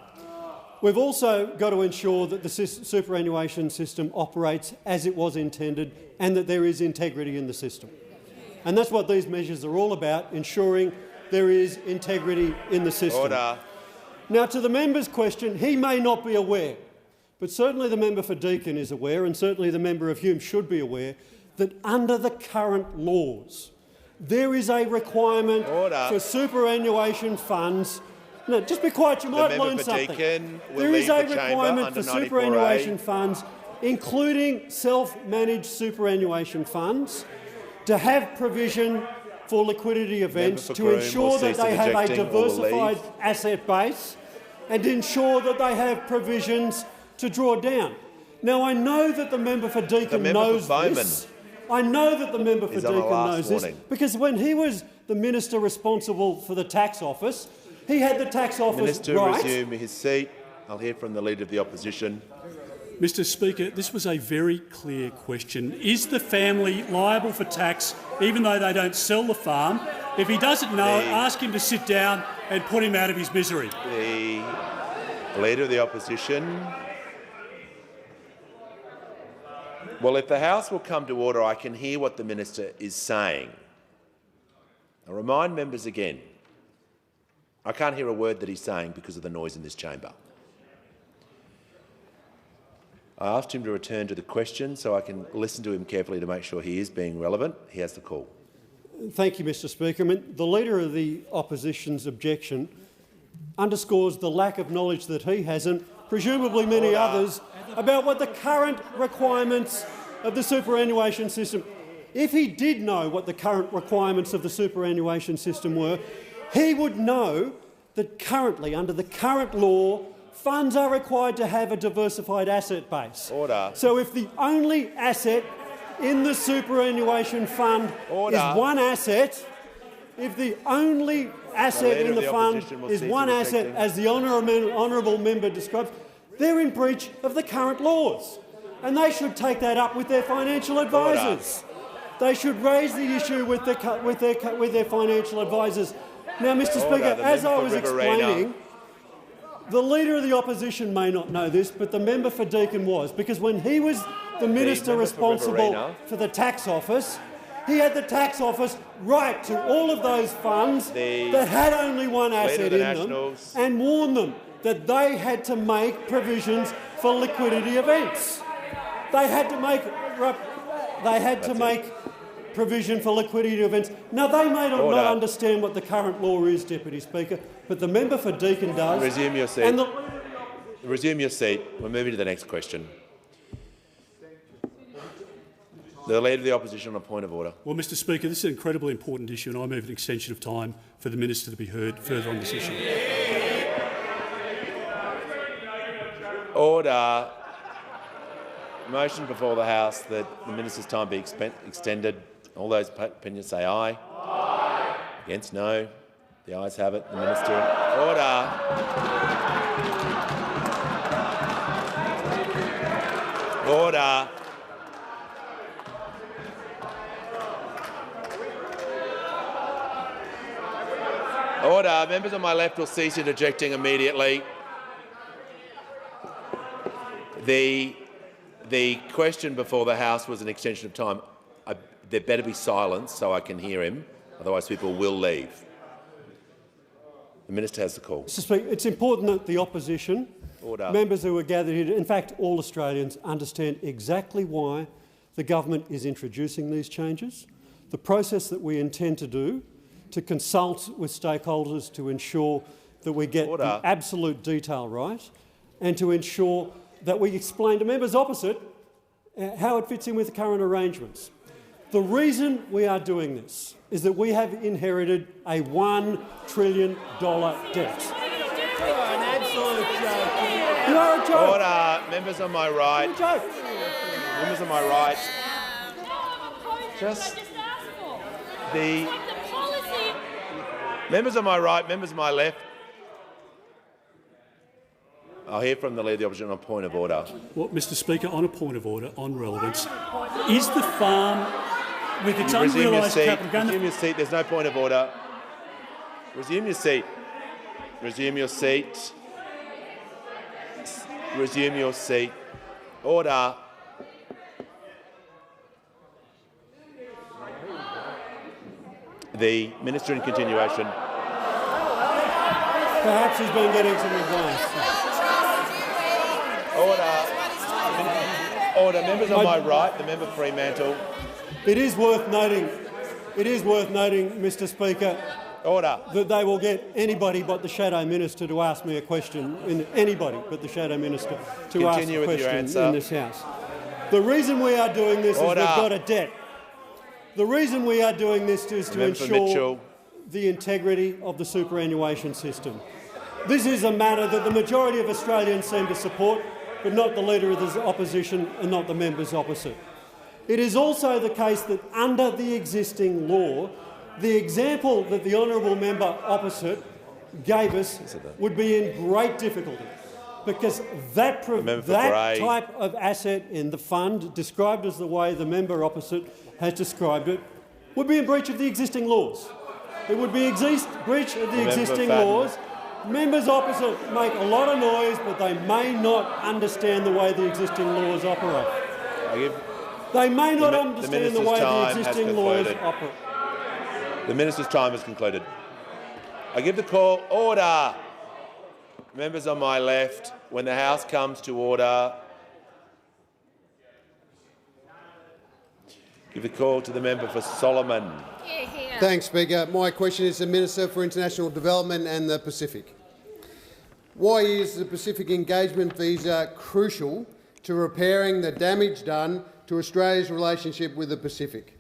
We've also got to ensure that the superannuation system operates as it was intended and that there is integrity in the system. And that's what these measures are all about, ensuring there is integrity in the system. Order. Now, to the member's question, he may not be aware, but certainly the member for Deakin is aware, and certainly the member of Hume should be aware, that under the current laws, there is a requirement for superannuation funds. No, just be quiet, you might learn something. There is a requirement for superannuation funds, including self-managed superannuation funds, to have provision for liquidity events to ensure that they have a diversified asset base and ensure that they have provisions to draw down. Now, I know that the member for Deakin knows this. I know that the member for Deakin knows this because when he was the minister responsible for the tax office, he had the tax office Minister resume his seat. I'll hear from the Leader of the Opposition. Mr. Speaker, this was a very clear question. Is the family liable for tax even though they don't sell the farm? If he doesn't know, ask him to sit down and put him out of his misery. The Leader of the Opposition. Well, if the House will come to order, I can hear what the Minister is saying. I'll remind members again, I can't hear a word that he's saying because of the noise in this chamber. I asked him to return to the question so I can listen to him carefully to make sure he is being relevant. He has the call. Thank you, Mr. Speaker. The Leader of the Opposition's objection underscores the lack of knowledge that he has, and presumably many others, about what the current requirements of the superannuation system. If he did know what the current requirements of the superannuation system were, he would know that currently, under the current law, funds are required to have a diversified asset base. Order. So if the only asset in the superannuation fund is one asset, if the only asset in the fund is one asset, as the honourable member describes, they're in breach of the current laws, and they should take that up with their financial advisors. They should raise the issue with their financial advisors. Now, Mr. Speaker, as I was explaining, the Leader of the Opposition may not know this, but the member for Deakin was, because when he was the minister responsible for the tax office, he had the tax office write to all of those funds that had only one asset in them and warn them that they had to make provisions for liquidity events. They had to make provision for liquidity events. Now, they may not understand what the current law is, Deputy Speaker, but the member for Deakin does. Resume your seat. Resume your seat. We're moving to the next question. The Leader of the Opposition on a point of order. Well, Mr. Speaker, this is an incredibly important issue, and I move an extension of time for the minister to be heard further on this issue. Order. Motion before the House that the minister's time be extended. All those opinions say aye. Aye. Against no. The ayes have it. The minister. Order. Order. Order. Members on my left will cease interjecting immediately. The question before the House was an extension of time. There better be silence so I can hear him, otherwise people will leave. The Minister has the call. Mr. Speaker, it's important that the opposition, members who are gathered here, in fact all Australians, understand exactly why the government is introducing these changes, the process that we intend to do, to consult with stakeholders to ensure that we get the absolute detail right, and to ensure that we explain to members opposite how it fits in with the current arrangements. The reason we are doing this is that we have inherited a $1 trillion debt. You're an absolute joke. You are a joke. Order. Members on my right. Members on my right. Just the members on my right, members on my left. I'll hear from the Leader of the Opposition on point of order. Well, Mr. Speaker, on a point of order, on relevance, is the farm with its unrealised capital... Resume your seat. There's no point of order. Resume your seat. Resume your seat. Resume your seat. Order. The Minister in continuation. Perhaps he's been getting some advice. Order. Members on my right, the member Fremantle. It is worth noting, Mr. Speaker, that they will get anybody but the Shadow Minister to ask me a question. Anybody but the Shadow Minister to ask a question in this House. The reason we are doing this is we've got a debt. The reason we are doing this is to ensure the integrity of the superannuation system. This is a matter that the majority of Australians seem to support, but not the Leader of the Opposition and not the members opposite. It is also the case that under the existing law, the example that the honourable member opposite gave us would be in great difficulty, because that type of asset in the fund, described as the way the member opposite has described it, would be in breach of the existing laws. It would be breach of the existing laws. Members opposite make a lot of noise, but they may not understand the way the existing laws operate. They may not understand the way the existing laws operate. The Minister's time has concluded. I give the call. Order. Members on my left, when the House comes to order, give the call to the member for Solomon. Thanks, Speaker. My question is to the Minister for International Development and the Pacific. Why is the Pacific Engagement Visa crucial to repairing the damage done to Australia's relationship with the Pacific?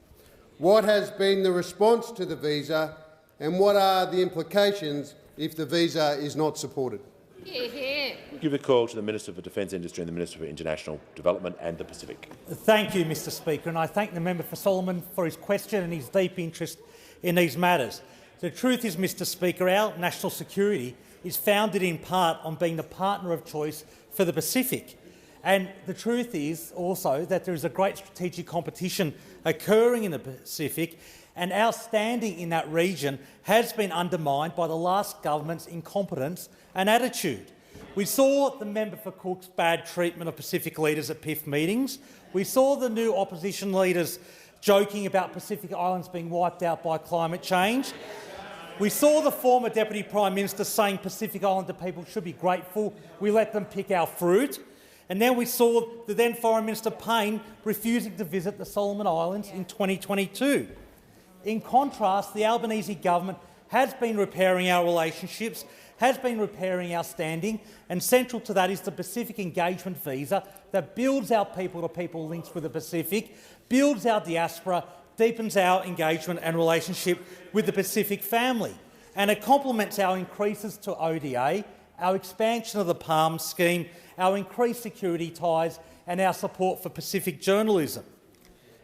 What has been the response to the visa, and what are the implications if the visa is not supported? Give the call to the Minister for Defence Industry and the Minister for International Development and the Pacific. Thank you, Mr. Speaker, and I thank the member for Solomon for his question and his deep interest in these matters. The truth is, Mr. Speaker, our national security is founded in part on being the partner of choice for the Pacific. And the truth is also that there is a great strategic competition occurring in the Pacific, and our standing in that region has been undermined by the last government's incompetence and attitude. We saw the member for Cook's bad treatment of Pacific leaders at PIF meetings. We saw the new opposition leaders joking about Pacific Islands being wiped out by climate change. We saw the former Deputy Prime Minister saying Pacific Islander people should be grateful we let them pick our fruit. And then we saw the then Foreign Minister Payne refusing to visit the Solomon Islands in 2022. In contrast, the Albanese government has been repairing our relationships, has been repairing our standing, and central to that is the Pacific Engagement Visa that builds our people-to-people links with the Pacific, builds our diaspora, deepens our engagement and relationship with the Pacific family. And it complements our increases to ODA, our expansion of the PALM scheme, our increased security ties and our support for Pacific journalism.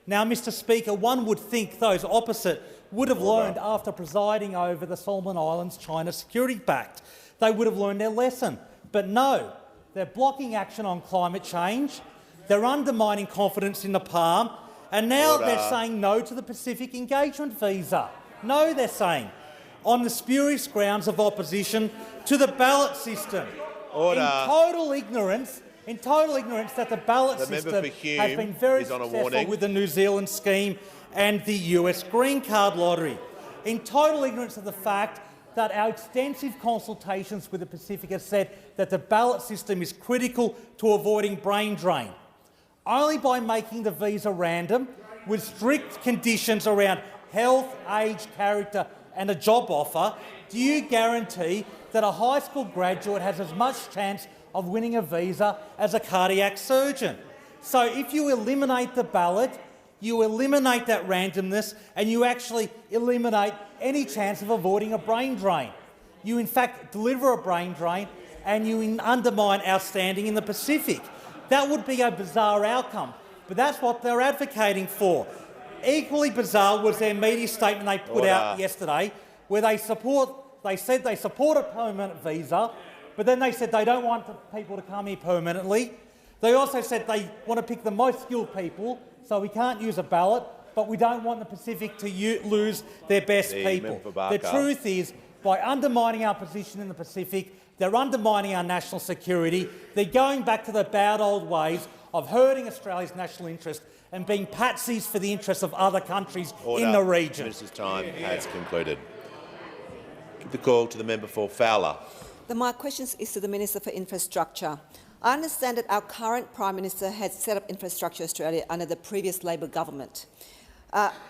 Now, Mr. Speaker, one would think those opposite would have learned after presiding over the Solomon Islands China Security Pact. They would have learned their lesson. But no, they're blocking action on climate change, they're undermining confidence in the PALM, and now they're saying no to the Pacific Engagement Visa. No, they're saying. on the spurious grounds of opposition to the ballot system. Order. In total ignorance that the ballot system has been very successful with the New Zealand scheme and the US Green Card lottery. In total ignorance of the fact that our extensive consultations with the Pacific have said that the ballot system is critical to avoiding brain drain. Only by making the visa random, with strict conditions around health, age, character and a job offer, do you guarantee that a high school graduate has as much chance of winning a visa as a cardiac surgeon? So if you eliminate the ballot, you eliminate that randomness and you actually eliminate any chance of avoiding a brain drain. You in fact deliver a brain drain and you undermine our standing in the Pacific. That would be a bizarre outcome, but that's what they're advocating for. Equally bizarre was their media statement they put out yesterday, where they said they support a permanent visa, but then they said they don't want the people to come here permanently. They also said they want to pick the most skilled people, so we can't use a ballot, but we don't want the Pacific to lose their best people. The truth is, by undermining our position in the Pacific, they're undermining our national security. They're going back to the bad old ways of hurting Australia's national interest and being patsies for the interests of other countries in the region. Minister's time has concluded. Give the call to the member for Fowler. My question is to the Minister for Infrastructure. I understand that our current Prime Minister had set up Infrastructure Australia under the previous Labor government.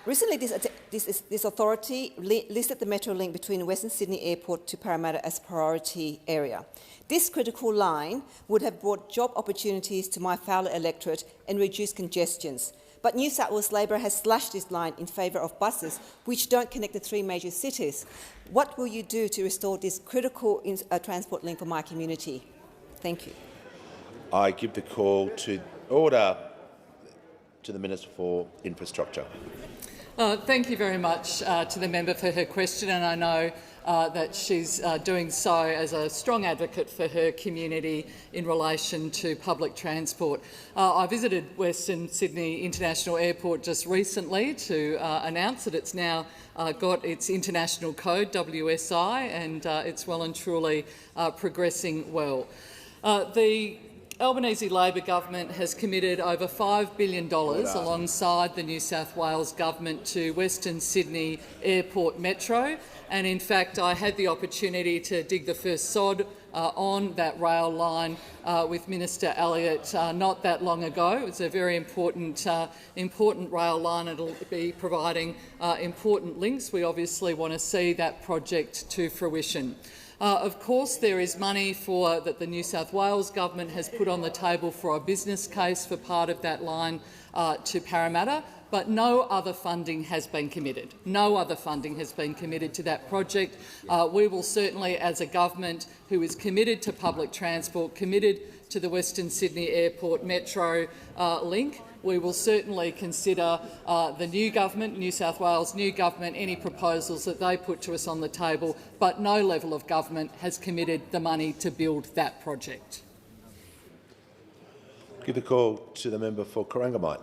Recently, this authority listed the metro link between Western Sydney Airport to Parramatta as a priority area. This critical line would have brought job opportunities to my Fowler electorate and reduced congestions. But New South Wales Labor has slashed this line in favour of buses, which don't connect the three major cities. What will you do to restore this critical transport link for my community? Thank you. I give the call to order to the Minister for Infrastructure. Thank you very much to the member for her question, and I know that she's doing so as a strong advocate for her community in relation to public transport. I visited Western Sydney International Airport just recently to announce that it's now got its international code, WSI, and it's well and truly progressing well. The Albanese Labor government has committed over $5 billion alongside the New South Wales government to Western Sydney Airport Metro, and in fact I had the opportunity to dig the first sod on that rail line with Minister Elliott not that long ago. It's a very important rail line. It'll be providing important links. We obviously want to see that project to fruition. Of course, there is money that the New South Wales government has put on the table for a business case for part of that line to Parramatta, but no other funding has been committed. No other funding has been committed to that project. We will certainly, as a government who is committed to public transport, committed to the Western Sydney Airport Metro link, we will certainly consider the new government, New South Wales new government, any proposals that they put to us on the table, but no level of government has committed the money to build that project. Give the call to the member for Corangamite.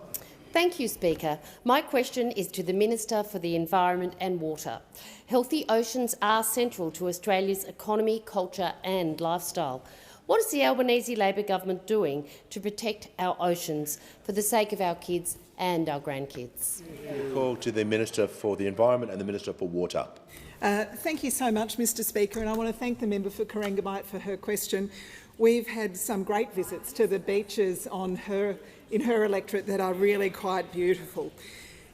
Thank you, Speaker. My question is to the Minister for the Environment and Water. Healthy oceans are central to Australia's economy, culture and lifestyle. What is the Albanese Labor government doing to protect our oceans for the sake of our kids and our grandkids? Call to the Minister for the Environment and the Minister for Water. Thank you so much, Mr Speaker, and I want to thank the member for Corangamite for her question. We've had some great visits to the beaches in her electorate that are really quite beautiful.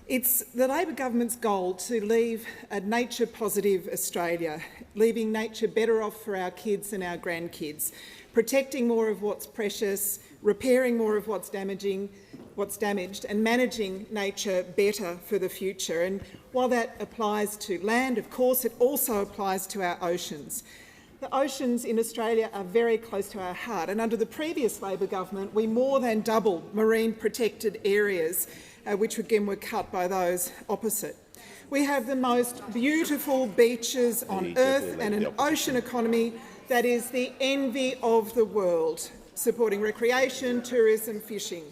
It's the Labor government's goal to leave a nature-positive Australia, leaving nature better off for our kids and our grandkids, protecting more of what's precious, repairing more of what's damaged, and managing nature better for the future. And while that applies to land, of course, it also applies to our oceans. The oceans in Australia are very close to our heart, and under the previous Labor government we more than doubled marine protected areas, which again were cut by those opposite. We have the most beautiful beaches on earth and an ocean economy that is the envy of the world, supporting recreation, tourism, fishing.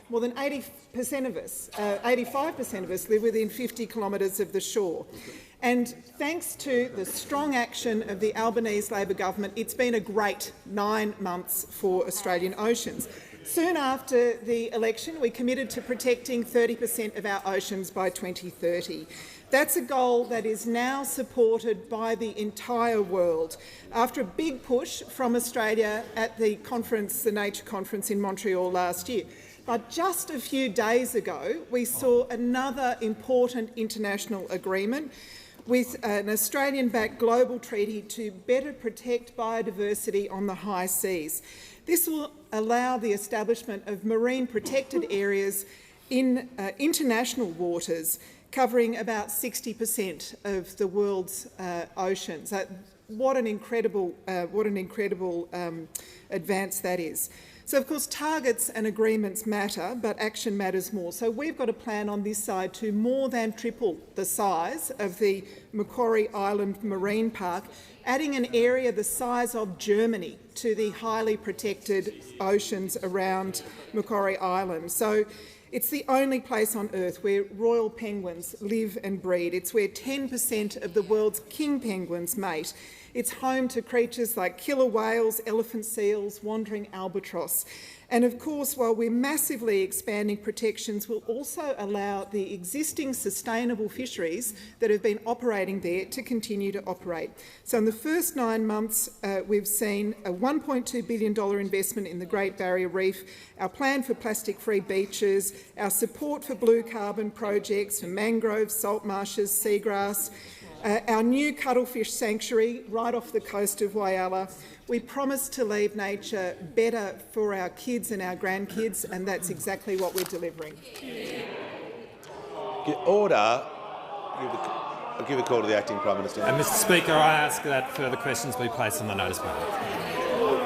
More than 85% of us live within 50 kilometres of the shore. And thanks to the strong action of the Albanese Labor government, it's been a great 9 months for Australian oceans. Soon after the election, we committed to protecting 30% of our oceans by 2030. That's a goal that is now supported by the entire world after a big push from Australia at the conference, the Nature Conference in Montreal last year. But just a few days ago, we saw another important international agreement with an Australian-backed global treaty to better protect biodiversity on the high seas. This will allow the establishment of marine protected areas in international waters, covering about 60% of the world's oceans. What an incredible advance that is. So, of course, targets and agreements matter, but action matters more. So we've got a plan on this side to more than triple the size of the Macquarie Island Marine Park, adding an area the size of Germany to the highly protected oceans around Macquarie Island. So it's the only place on Earth where royal penguins live and breed. It's where 10% of the world's king penguins mate. It's home to creatures like killer whales, elephant seals, wandering albatross. And of course, while we're massively expanding protections, we'll also allow the existing sustainable fisheries that have been operating there to continue to operate. So in the first 9 months, we've seen a $1.2 billion investment in the Great Barrier Reef, our plan for plastic-free beaches, our support for blue carbon projects for mangroves, salt marshes, seagrass, our new cuttlefish sanctuary right off the coast of Whyalla. We promise to leave nature better for our kids and our grandkids, and that's exactly what we're delivering. Order. I'll give a call to the Acting Prime Minister. Mr Speaker, I ask that further questions be placed on the notice board.